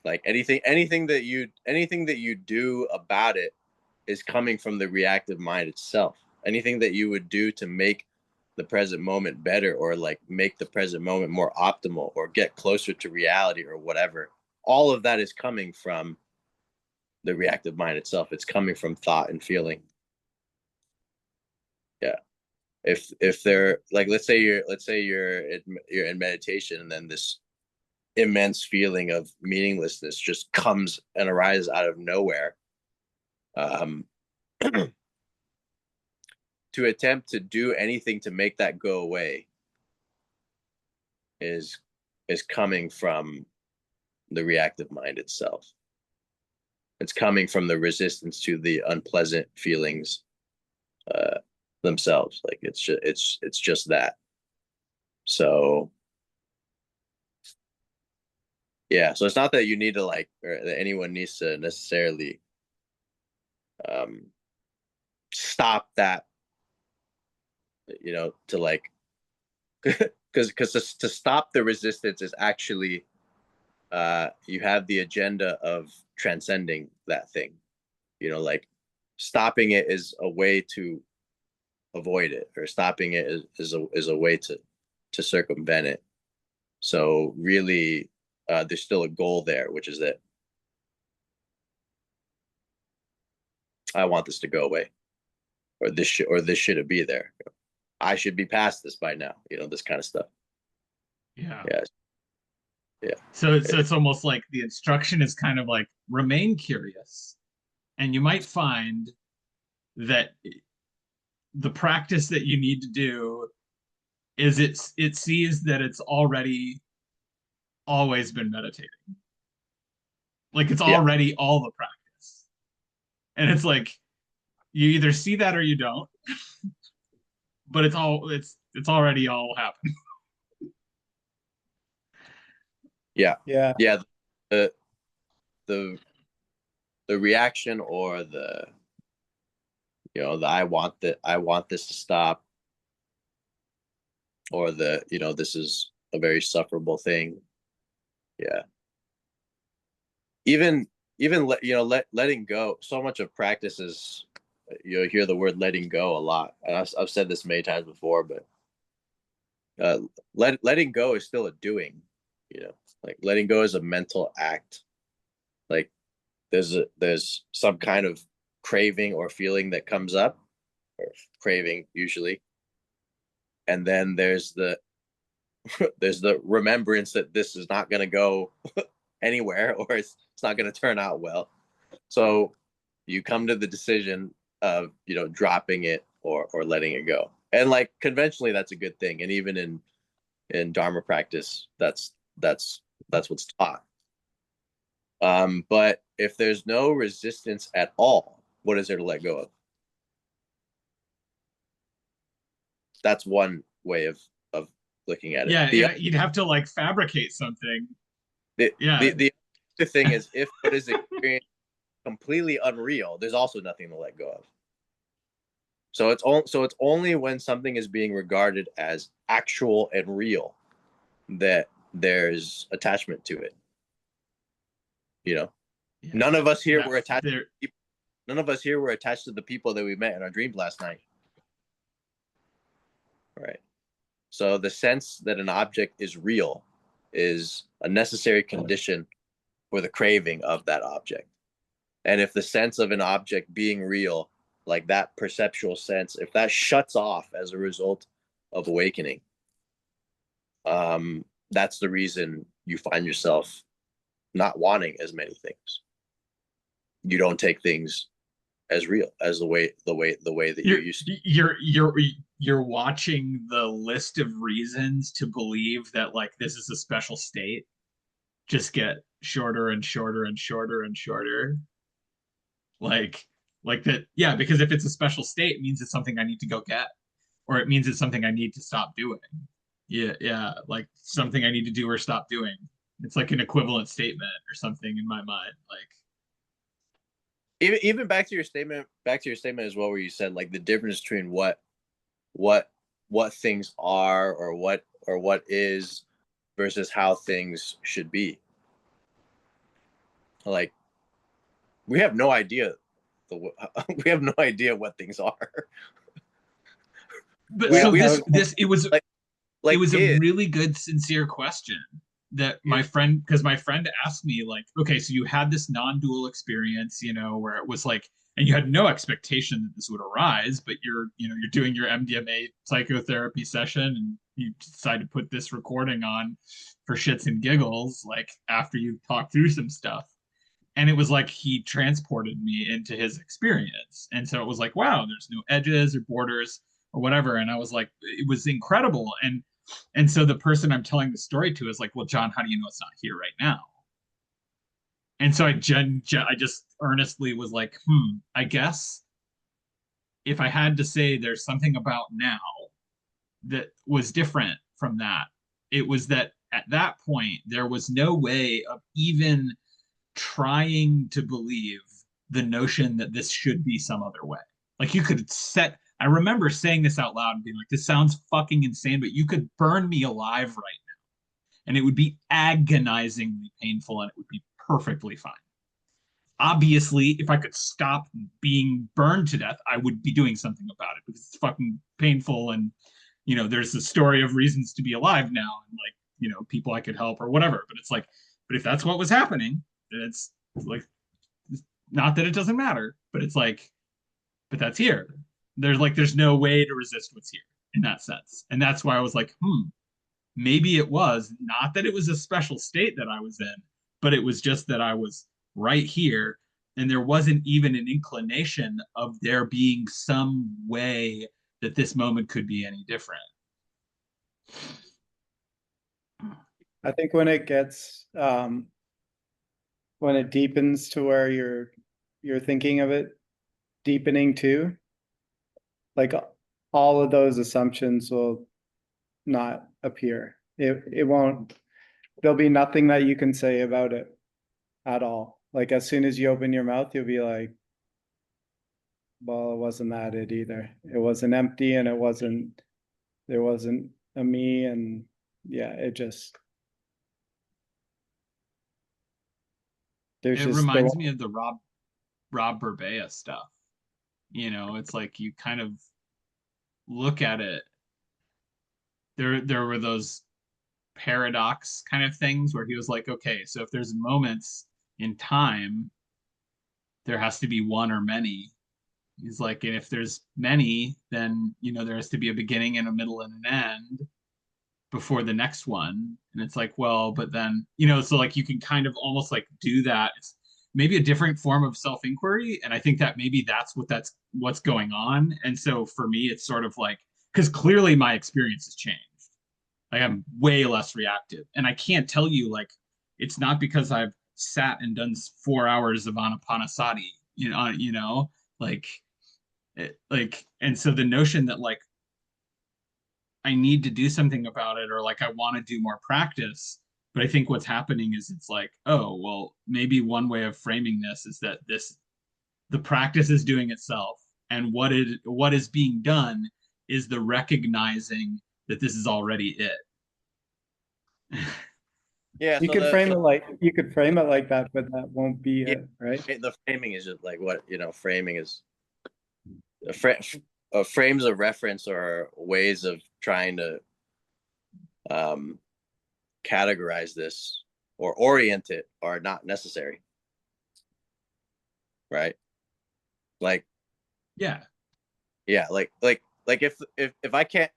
Like anything that you do about it is coming from the reactive mind itself. Anything that you would do to make the present moment better, or like make the present moment more optimal, or get closer to reality, or whatever, all of that is coming from the reactive mind itself. It's coming from thought and feeling. Yeah. If they're like, let's say you're in meditation, and then this immense feeling of meaninglessness just comes and arises out of nowhere. To attempt to do anything to make that go away is coming from the reactive mind itself. It's coming from the resistance to the unpleasant feelings themselves. Like it's just that. So yeah, so it's not that you need to like, or that anyone needs to necessarily stop that, to like, because to stop the resistance is actually you have the agenda of transcending that thing. Like stopping it is a way to avoid it, or stopping it is a way to circumvent it. So really, there's still a goal there, which is that I want this to go away, or this shouldn't be there. I should be past this by now. This kind of stuff. Yeah. Yeah. So it's almost like the instruction is kind of like remain curious, and you might find that the practice that you need to do is it sees that it's already always been meditating. Like it's Yeah. already all the practice. And it's like you either see that or you don't. But it's already all happened. Yeah. Yeah. Yeah. The reaction, or the I want this to stop, or this is a very sufferable thing. Yeah. Even letting go. So much of practice is, you'll hear the word letting go a lot. And I've said this many times before, but letting go is still a doing. Like letting go is a mental act. Like there's some kind of craving or feeling that comes up, or craving usually, and then there's the remembrance that this is not going to go anywhere, or it's not going to turn out well. So you come to the decision of dropping it or letting it go. And like conventionally that's a good thing, and even in Dharma practice that's what's taught. But if there's no resistance at all, what is there to let go of? That's one way of looking at it. Yeah, you'd have to like fabricate something. The other thing is, if what is experienced completely unreal, there's also nothing to let go of. So it's only when something is being regarded as actual and real that there's attachment to it. Yeah. None of us here were attached. There, None of us here were attached to the people that we met in our dreams last night. Right. So the sense that an object is real is a necessary condition for the craving of that object. And if the sense of an object being real, like that perceptual sense, if that shuts off as a result of awakening, that's the reason you find yourself not wanting as many things. You don't take things as real as the way that you're used to. You're watching the list of reasons to believe that like this is a special state just get shorter and shorter and shorter and shorter. Like that, yeah, because if it's a special state, it means it's something I need to go get, or it means it's something I need to stop doing. Yeah, like something I need to do or stop doing. It's like an equivalent statement or something in my mind. Like even back to your statement as well, where you said like the difference between what things are, or what is, versus how things should be. Like we have no idea what things are. But it was like it was a really good, sincere question that my friend asked me, like, okay, so you had this non-dual experience, where it was like, and you had no expectation that this would arise, but you're doing your MDMA psychotherapy session, and you decide to put this recording on for shits and giggles, like after you talked through some stuff. And it was like he transported me into his experience. And so it was like, wow, there's no edges or borders or whatever. And I was like, it was incredible. And so the person I'm telling the story to is like, well, John, how do you know it's not here right now? And so I just earnestly was like, I guess if I had to say there's something about now that was different from that, it was that at that point, there was no way of even trying to believe the notion that this should be some other way. Like you could I remember saying this out loud and being like, this sounds fucking insane, but you could burn me alive right now and it would be agonizingly painful and it would be perfectly fine. Obviously, if I could stop being burned to death, I would be doing something about it because it's fucking painful. And, there's a story of reasons to be alive now and like, people I could help or whatever. But it's like, but if that's what was happening, it's like, not that it doesn't matter, but it's like, but that's here. There's no way to resist what's here in that sense. And that's why I was like, maybe it was not that it was a special state that I was in, but it was just that I was right here And there wasn't even an inclination of there being some way that this moment could be any different. I think when it gets when it deepens to where you're thinking of it deepening too, like all of those assumptions will not appear. It won't, there'll be nothing that you can say about it at all. Like as soon as you open your mouth, you'll be like, well, it wasn't that it either. It wasn't empty, and there wasn't a me, and yeah, it just, It there's just, reminds me of the Rob Burbea stuff. You know, it's like you kind of look at it. There were those paradox kind of things where he was like, okay, so if there's moments in time, there has to be one or many. He's like, and if there's many, then, you know, there has to be a beginning and a middle and an end before the next one. And it's like, well, but then, you know, so like you can kind of almost like do that. It's maybe a different form of self-inquiry. And I think that maybe that's what's going on. And so for me, it's sort of like, because clearly my experience has changed. Like I'm way less reactive. And I can't tell you, like, it's not because I've sat and done 4 hours of anapanasati, like, and so the notion that like I need to do something about it, or like I want to do more practice. But I think what's happening is it's like, oh, well, maybe one way of framing this is that the practice is doing itself. And what is being done is the recognizing that this is already it. Yeah, you so could frame it like that, but that won't be Yeah. it, right? the framing is just like what, framing is frames of reference or ways of trying to categorize this or orient it are not necessary, right? Like Yeah. Like if I can't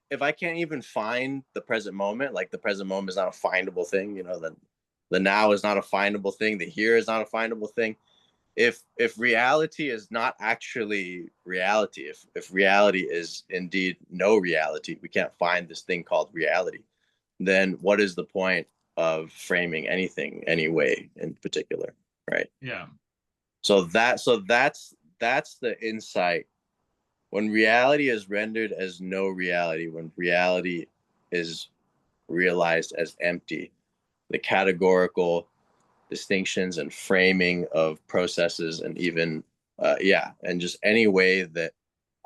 even find the present moment, like the present moment is not a findable thing, then the now is not a findable thing, the here is not a findable thing. If reality is not actually reality, if reality is indeed no reality, we can't find this thing called reality, then what is the point of framing anything any way in particular, right? Yeah. So that's the insight. When reality is rendered as no reality, when reality is realized as empty, the categorical distinctions and framing of processes, and even and just any way that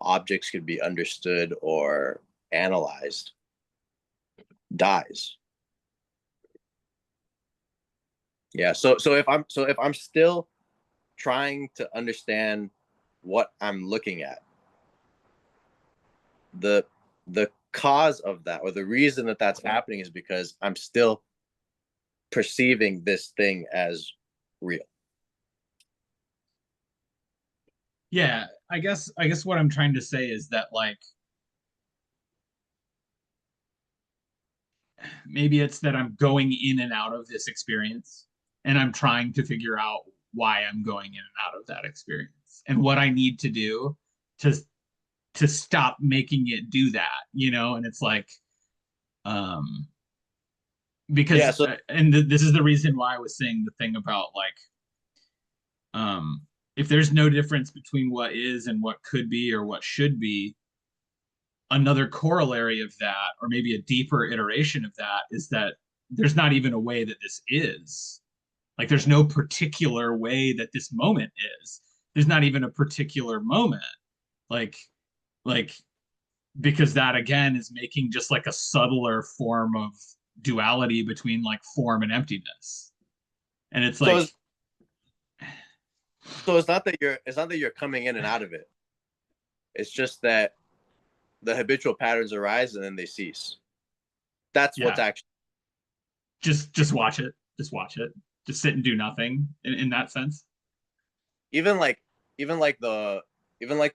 objects could be understood or analyzed dies. Yeah, so if I'm still trying to understand what I'm looking at, the cause of that, or the reason that that's happening, is because I'm still perceiving this thing as real. Yeah, I guess what I'm trying to say is that like maybe it's that I'm going in and out of this experience, and I'm trying to figure out why I'm going in and out of that experience and what I need to do to stop making it do that, and it's like because Yeah, so this is the reason why I was saying the thing about like if there's no difference between what is and what could be or what should be, another corollary of that, or maybe a deeper iteration of that, is that there's not even a way that this is. Like there's no particular way that this moment is. There's not even a particular moment. Like because that again is making just like a subtler form of duality between like form and emptiness. And it's like so it's not that you're coming in and out of it. It's just that the habitual patterns arise and then they cease. That's what's actually just watch it. Just watch it. Just sit and do nothing in that sense. Even like the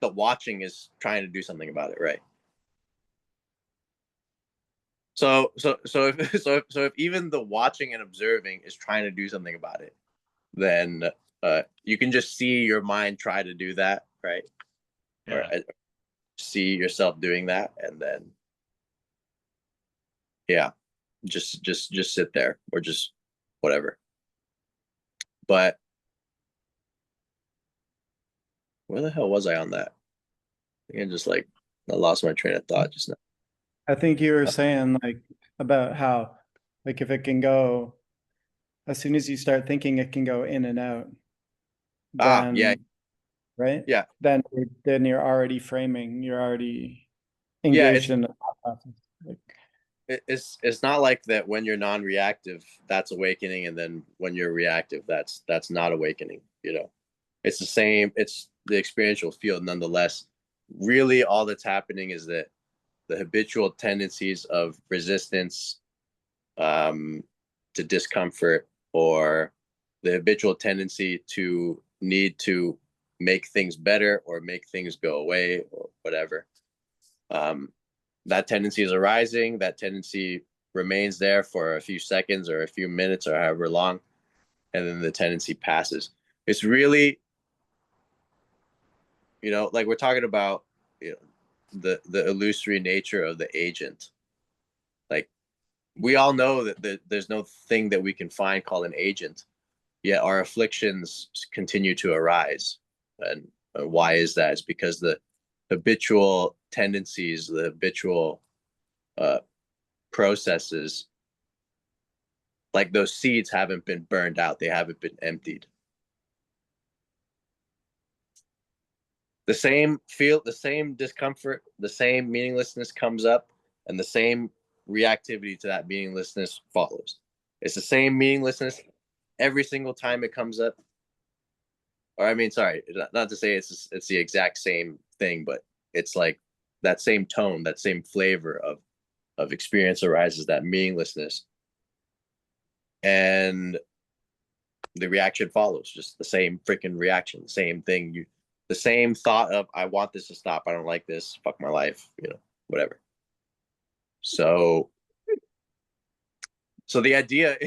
watching is trying to do something about it, right? So if even the watching and observing is trying to do something about it, then you can just see your mind try to do that, right? Yeah. Or see yourself doing that, and then yeah, just sit there or just whatever. But where the hell was I on that? I think I lost my train of thought just now. I think you were saying like about how like if it can go as soon as you start thinking it can go in and out, then Yeah, right? yeah, Then you're already framing, you're already yeah. engaged in the thought process. Like, It's not like that when you're non-reactive, that's awakening, and then when you're reactive, that's not awakening. You know, it's the same. It's the experiential field nonetheless. Really, all that's happening is that the habitual tendencies of resistance to discomfort, or the habitual tendency to need to make things better or make things go away or whatever. That tendency is arising. That tendency remains there for a few seconds or a few minutes or however long, and then the tendency passes. It's really, like we're talking about, the illusory nature of the agent. Like, we all know that there's no thing that we can find called an agent, yet our afflictions continue to arise. And why is that? It's because the habitual tendencies, the habitual processes, like those seeds haven't been burned out, they haven't been emptied. The same feel, the same discomfort, the same meaninglessness comes up, and the same reactivity to that meaninglessness follows. It's the same meaninglessness every single time it comes up. Or I mean, sorry, not to say it's the exact same thing, but it's like that same tone, that same flavor of experience arises, that meaninglessness, and the reaction follows. Just the same freaking reaction, the same thing. The same thought of, I want this to stop. I don't like this. Fuck my life. Whatever. So the idea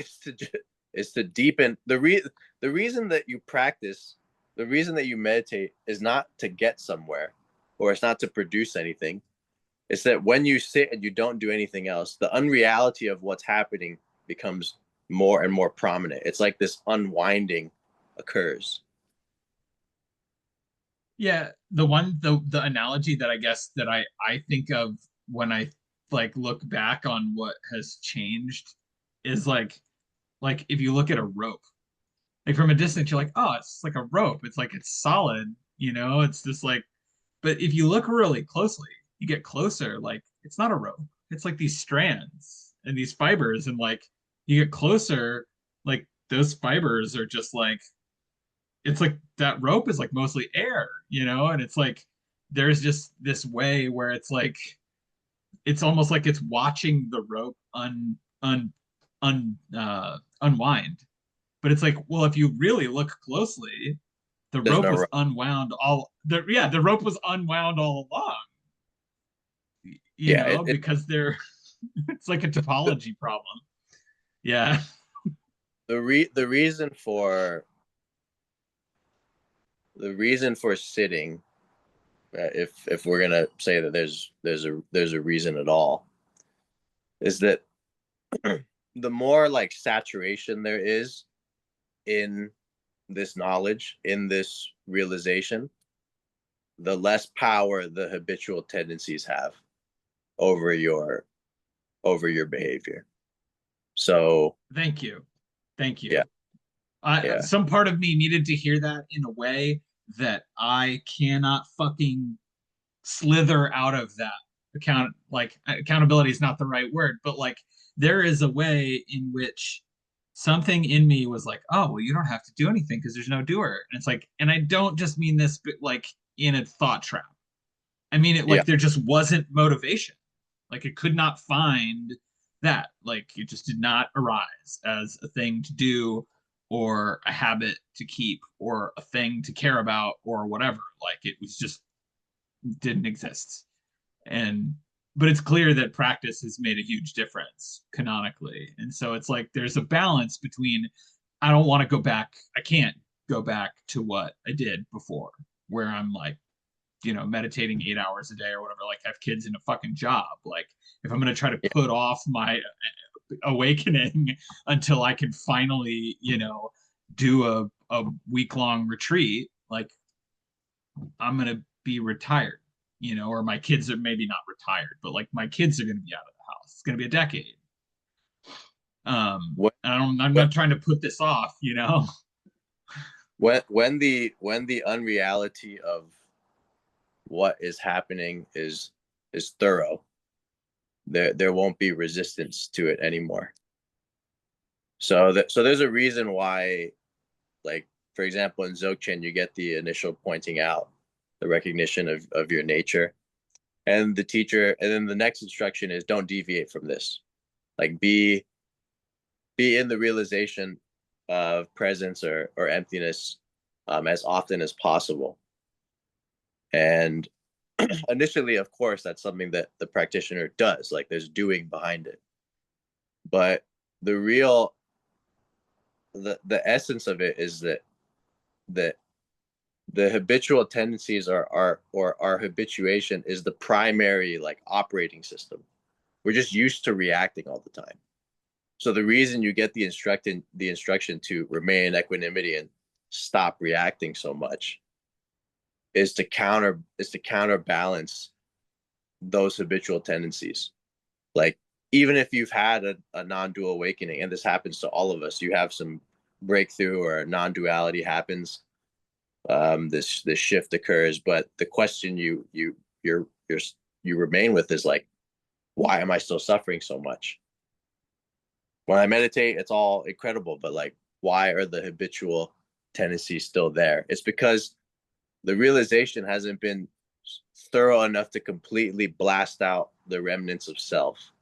is to deepen the reason that you practice, the reason that you meditate is not to get somewhere, or it's not to produce anything. It's that when you sit and you don't do anything else, the unreality of what's happening becomes more and more prominent. It's like this unwinding occurs. Yeah, the analogy that I guess that I think of when I like look back on what has changed is like if you look at a rope, like from a distance, you're like, oh, it's like a rope. It's like it's solid, it's just like, but if you look really closely, you get closer, like it's not a rope. It's like these strands and these fibers, and like you get closer, like those fibers are just like, it's like that rope is like mostly air, and it's like there's just this way where it's like it's almost like it's watching the rope unwind. But it's like, well, if you really look closely, the There's rope no was rope. unwound the rope was unwound all along. Because they're it's like a topology problem. Yeah. The reason for sitting, if we're gonna say that there's a reason at all, is that the more like saturation there is in this knowledge, in this realization, the less power the habitual tendencies have over your behavior. So Thank you. yeah. Some part of me needed to hear that in a way that I cannot fucking slither out of that. Accountability is not the right word, but like there is a way in which something in me was like, oh, well, you don't have to do anything because there's no doer. And it's like, and I don't just mean this, but like in a thought trap. I mean it like there just wasn't motivation. Like it could not find that. Like it just did not arise as a thing to do, or a habit to keep, or a thing to care about, or whatever. Like it was just didn't exist. But it's clear that practice has made a huge difference canonically. And so it's like there's a balance between, I don't want to go back. I can't go back to what I did before, where I'm like, you know, meditating 8 hours a day or whatever, like have kids and a fucking job. Like if I'm going to try to put off my awakening until I can finally, you know, do a week-long retreat, like I'm going to be retired, you know, or my kids are maybe not retired, but like my kids are going to be out of the house. It's going to be a decade. I'm not trying to put this off, you know. When the unreality of what is happening is thorough, there won't be resistance to it anymore. So there's a reason why, like for example in Dzogchen, you get the initial pointing out, the recognition of your nature, and the teacher, and then the next instruction is don't deviate from this. Like be in the realization of presence or emptiness as often as possible. And initially, of course, that's something that the practitioner does, like there's doing behind it. But the real, the essence of it is that the habitual tendencies or our habituation is the primary like operating system. We're just used to reacting all the time. So the reason you get the instruction to remain in equanimity and stop reacting so much is to counterbalance those habitual tendencies. Like even if you've had a non-dual awakening, and this happens to all of us, you have some breakthrough or non-duality happens, this shift occurs, but the question you remain with is like, why am I still suffering so much? When I meditate, it's all incredible, but like, why are the habitual tendencies still there? It's because the realization hasn't been thorough enough to completely blast out the remnants of self.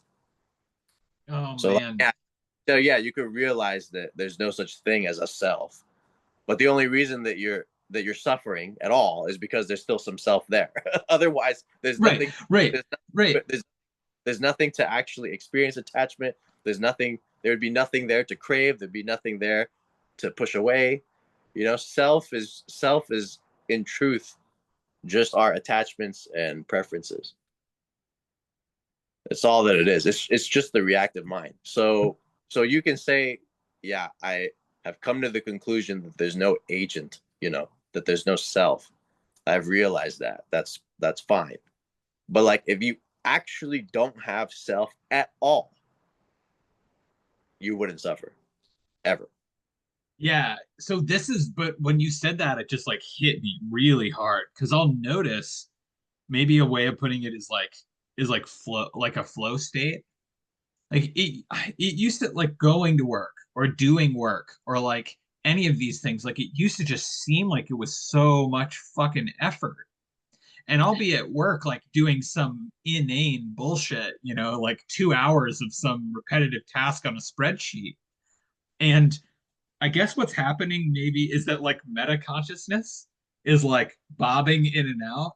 Oh So man. yeah, you could realize that there's no such thing as a self, but the only reason that you're suffering at all is because there's still some self there. Otherwise, there's nothing. There's nothing to actually experience attachment. There would be nothing there to crave. There'd be nothing there to push away. You know, self is in truth just our attachments and preferences. That's all that it is. It's just the reactive mind. So you can say, yeah, I have come to the conclusion that there's no agent, you know, that there's no self. I've realized that. That's fine. But like if you actually don't have self at all, you wouldn't suffer ever. Yeah. So but when you said that, it just like hit me really hard, because I'll notice, maybe a way of putting it is like flow, like a flow state. Like it used to, like going to work or doing work or like any of these things, like it used to just seem like it was so much fucking effort. And I'll be at work like doing some inane bullshit, you know, like 2 hours of some repetitive task on a spreadsheet. And I guess what's happening maybe is that like meta consciousness is like bobbing in and out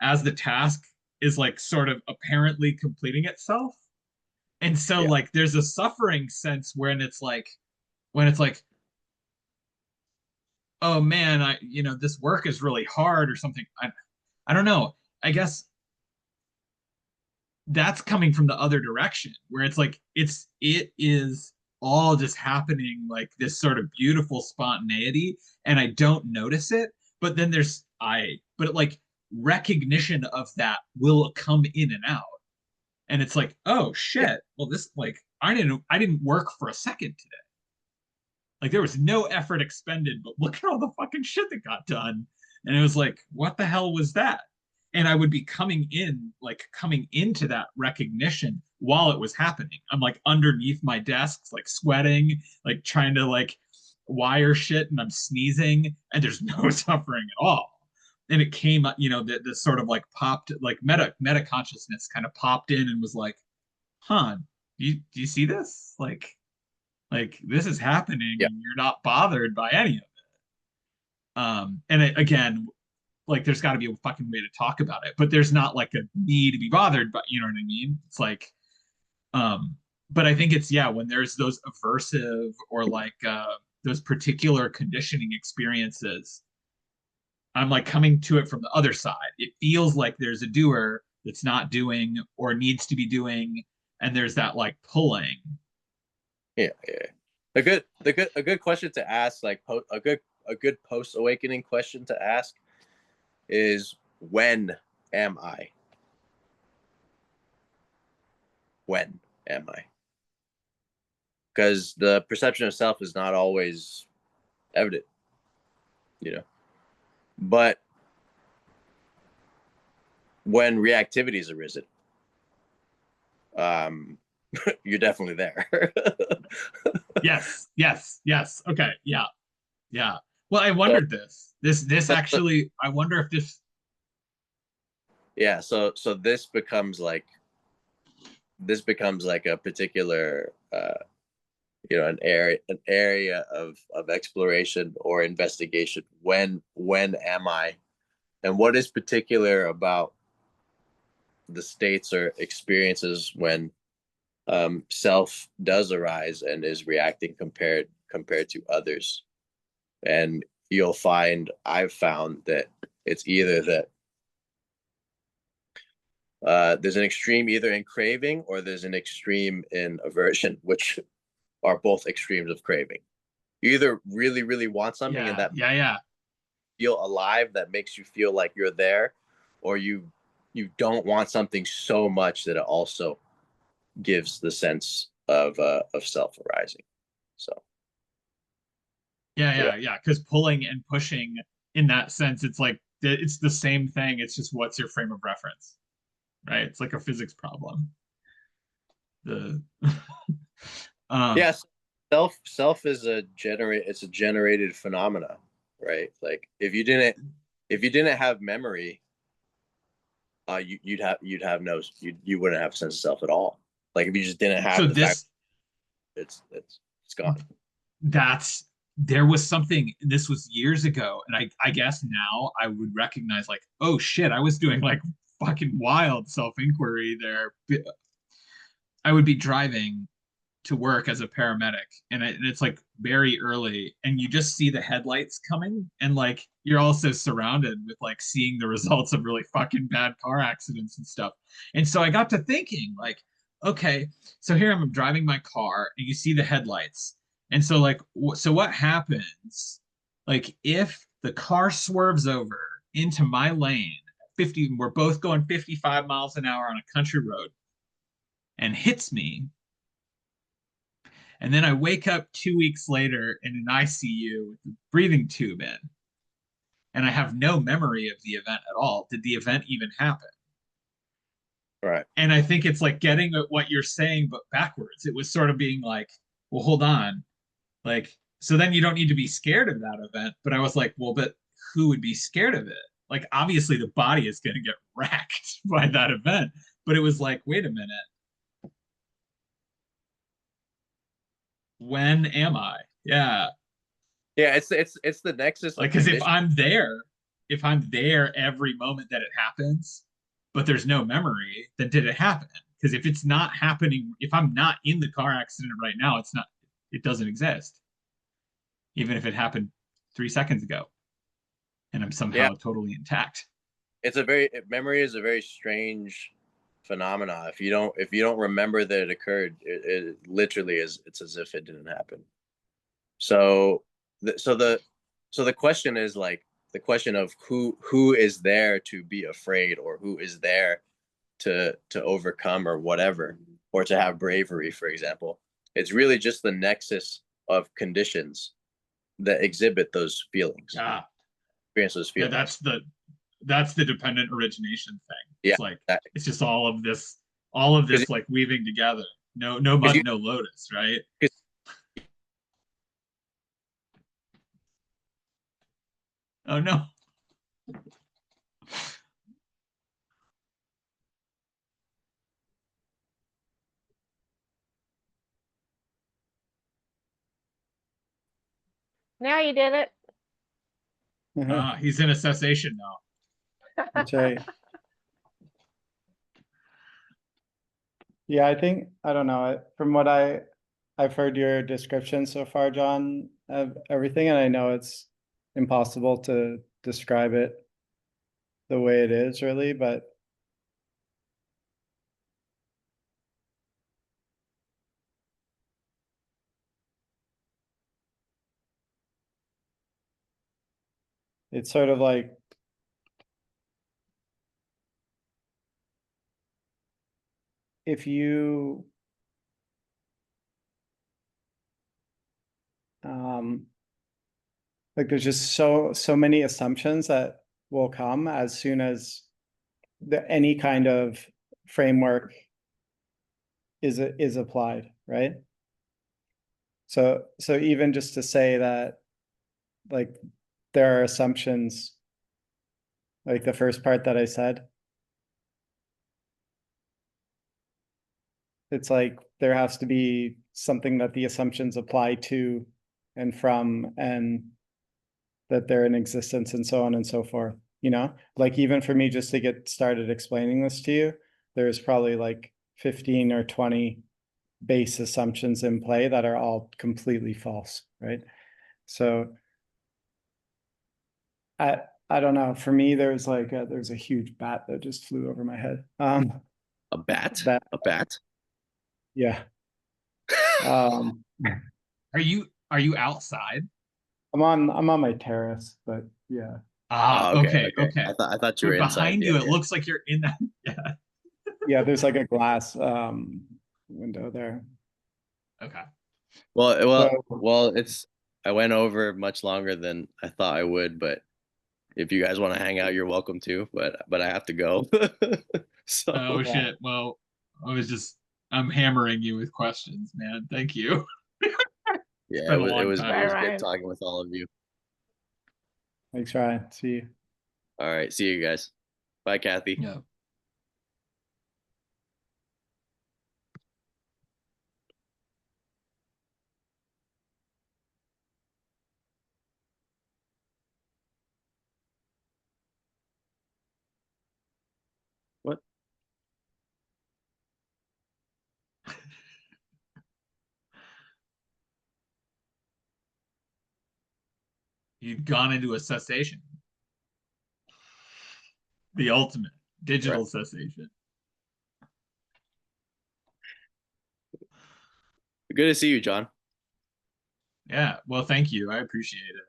as the task is like sort of apparently completing itself. And so like there's a suffering sense when it's like oh man, you know, this work is really hard or something. I don't know. I guess that's coming from the other direction, where it's like it is all just happening like this sort of beautiful spontaneity, and I don't notice it. But then but like recognition of that will come in and out, and it's like, oh shit, well this, like I didn't work for a second today. Like there was no effort expended, but look at all the fucking shit that got done. And it was like, what the hell was that? And I would be coming into that recognition while it was happening. I'm like underneath my desk, like sweating, like trying to like wire shit, and I'm sneezing, and there's no suffering at all. And it came, you know, the sort of like popped, like meta consciousness kind of popped in and was like, huh, do you see this? Like this is happening, and you're not bothered by any of it. And again, like there's got to be a fucking way to talk about it, but there's not like a need to be bothered, but you know what I mean? It's like, but I think it's, yeah, when there's those aversive or like those particular conditioning experiences, I'm like coming to it from the other side. It feels like there's a doer that's not doing or needs to be doing, and there's that like pulling. Yeah. A good question to ask, like a good post awakening question to ask is, when am I? When am I? Because the perception of self is not always evident, but when reactivity is arisen, you're definitely there. Yes. Okay. Yeah. Well, I wondered this actually, I wonder if this. Yeah. So this becomes like a particular, an area of exploration or investigation. When am I, and what is particular about the states or experiences when self does arise and is reacting compared to others? And I've found that it's either that there's an extreme either in craving or there's an extreme in aversion, which are both extremes of craving. You either really, really want something and that feel alive, that makes you feel like you're there, or you don't want something so much that it also gives the sense of self arising. So Yeah. Because pulling and pushing, in that sense, it's like it's the same thing. It's just what's your frame of reference, right? It's like a physics problem. Yes, self is it's a generated phenomena, right? Like if you didn't have memory, you wouldn't have a sense of self at all. Like if you just didn't have fact, it's gone. There was something, this was years ago, and I guess now I would recognize, like, oh shit, I was doing like fucking wild self-inquiry there. I would be driving to work as a paramedic, and it's like very early, and you just see the headlights coming, and like you're also surrounded with like seeing the results of really fucking bad car accidents and stuff. And so I got to thinking, like, okay, so here I'm driving my car and you see the headlights, and so like so what happens, like if the car swerves over into my lane 50, we're both going 55 miles an hour on a country road, and hits me, and then I wake up 2 weeks later in an ICU with a breathing tube in, and I have no memory of the event at all. Did the event even happen? Right. And I think it's like getting at what you're saying, but backwards. It was sort of being like, well, hold on. Like, so then you don't need to be scared of that event. But I was like, well, but who would be scared of it? Like, obviously the body is going to get wrecked by that event. But it was like, wait a minute. When am I? Yeah. Yeah, it's the nexus. Like, because if I'm there every moment that it happens, but there's no memory, then did it happen? Because if it's not happening, if I'm not in the car accident right now, it doesn't exist. Even if it happened 3 seconds ago, and I'm somehow totally intact. Memory is a very strange phenomena. If you don't remember that it occurred, it literally it's as if it didn't happen. So the question is like the question of who is there to be afraid, or who is there to overcome, or whatever, or to have bravery, for example. It's really just the nexus of conditions that exhibit those feelings. Experience those feelings. Yeah, that's the dependent origination thing. Yeah, it's like it's just all of this like weaving together. No mud, no lotus, right? Oh no. Now you did it. He's in a cessation now. That's right. Yeah, I think, I don't know, from what I I've heard your description so far, John, of everything, and I know it's impossible to describe it the way it is really, but it's sort of like if you like there's just so many assumptions that will come as soon as any kind of framework is applied, right? So even just to say that like there are assumptions, like the first part that I said, it's like there has to be something that the assumptions apply to and from, and that they're in existence and so on and so forth, you know? Like even for me just to get started explaining this to you, there's probably like 15 or 20 base assumptions in play that are all completely false, right? So I don't know. For me, there's like there's a huge bat that just flew over my head. A bat? That A bat? yeah. Um, Are you outside? I'm on my terrace, but yeah. Ah, Oh, okay, okay, okay. I thought you were But inside. behind you, Yeah, it yeah. looks like you're in that. Yeah. Yeah, there's like a glass window there. Okay. Well, it's I went over much longer than I thought I would, but if you guys want to hang out, you're welcome to, but I have to go. So Oh Yeah. shit. Well, I'm hammering you with questions, man. Thank you. It's yeah, been a long it time. was good Ryan. talking with all of you. Thanks, Ryan. See you. All right, see you guys. Bye, Kathy. Yeah. What? You've gone into a cessation. The ultimate digital cessation. Good to see you, John. Yeah. Well, thank you. I appreciate it.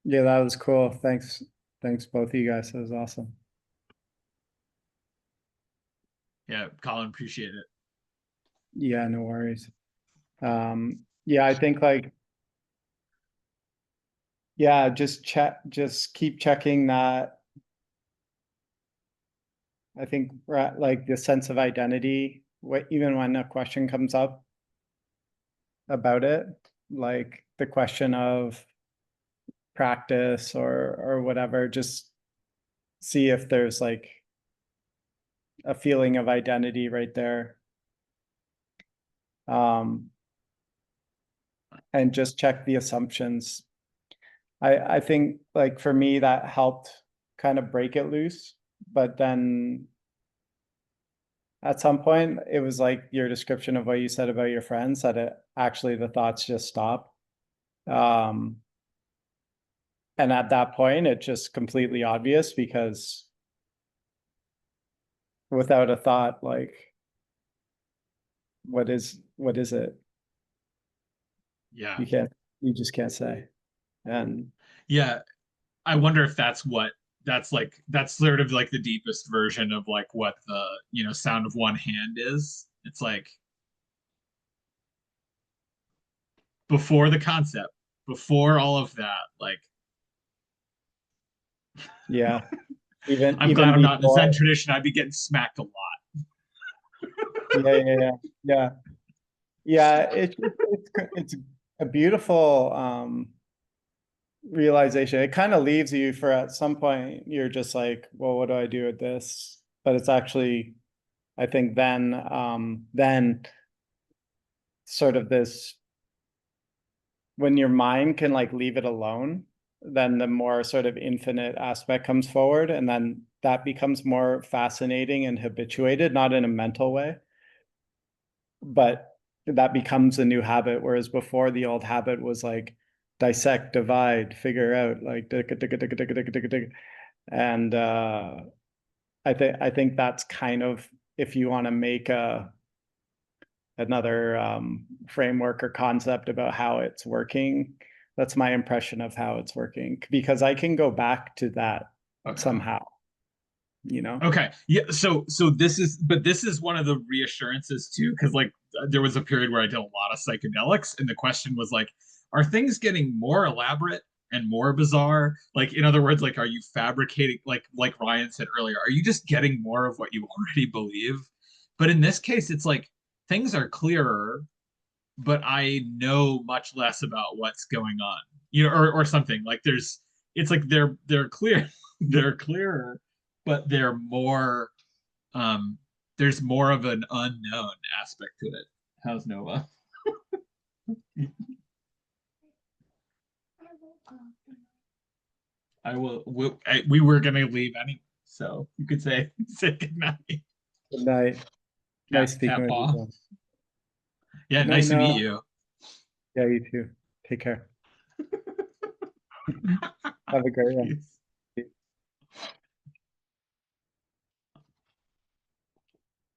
Yeah, that was cool. Thanks both of you guys. That was awesome. Yeah, Colin, appreciate it. Yeah, no worries. Yeah, I think like yeah, just keep checking that. I think like the sense of identity, even when a question comes up about it, like the question of practice or whatever, just see if there's like a feeling of identity right there. And just check the assumptions. I think like for me that helped kind of break it loose, but then at some point it was like your description of what you said about your friends, that it actually the thoughts just stop. And at that point it's just completely obvious, because without a thought, like what is it? Yeah. You just can't say. And Yeah. I wonder if that's sort of like the deepest version of like what the, sound of one hand is. It's like before the concept, before all of that, like yeah, even I'm glad I'm not in the before, Zen tradition. I'd be getting smacked a lot. yeah. It's a beautiful realization. It kind of leaves you for at some point you're just like, well, what do I do with this? But it's actually, I think then sort of this, when your mind can like leave it alone, then the more sort of infinite aspect comes forward, and then that becomes more fascinating and habituated, not in a mental way, but that becomes a new habit, whereas before the old habit was like dissect, divide, figure out, like and I think that's kind of, if you want to make another framework or concept about how it's working, that's my impression of how it's working, because I can go back to that somehow, you know. Okay. Yeah. So this is one of the reassurances too, because like there was a period where I did a lot of psychedelics, and the question was like, are things getting more elaborate and more bizarre? Like, in other words, like, are you fabricating, like Ryan said earlier, are you just getting more of what you already believe? But in this case, it's like things are clearer, but I know much less about what's going on. You know, or something. Like it's like they're clear, they're clearer, but they're more there's more of an unknown aspect to it. How's Nova? We were gonna leave anyway, so you could say good night. Good night. Nice speaking with you, Paul. John. Yeah, Good nice night, to meet Noah. you. Yeah, you too. Take care. Have a great one. Peace.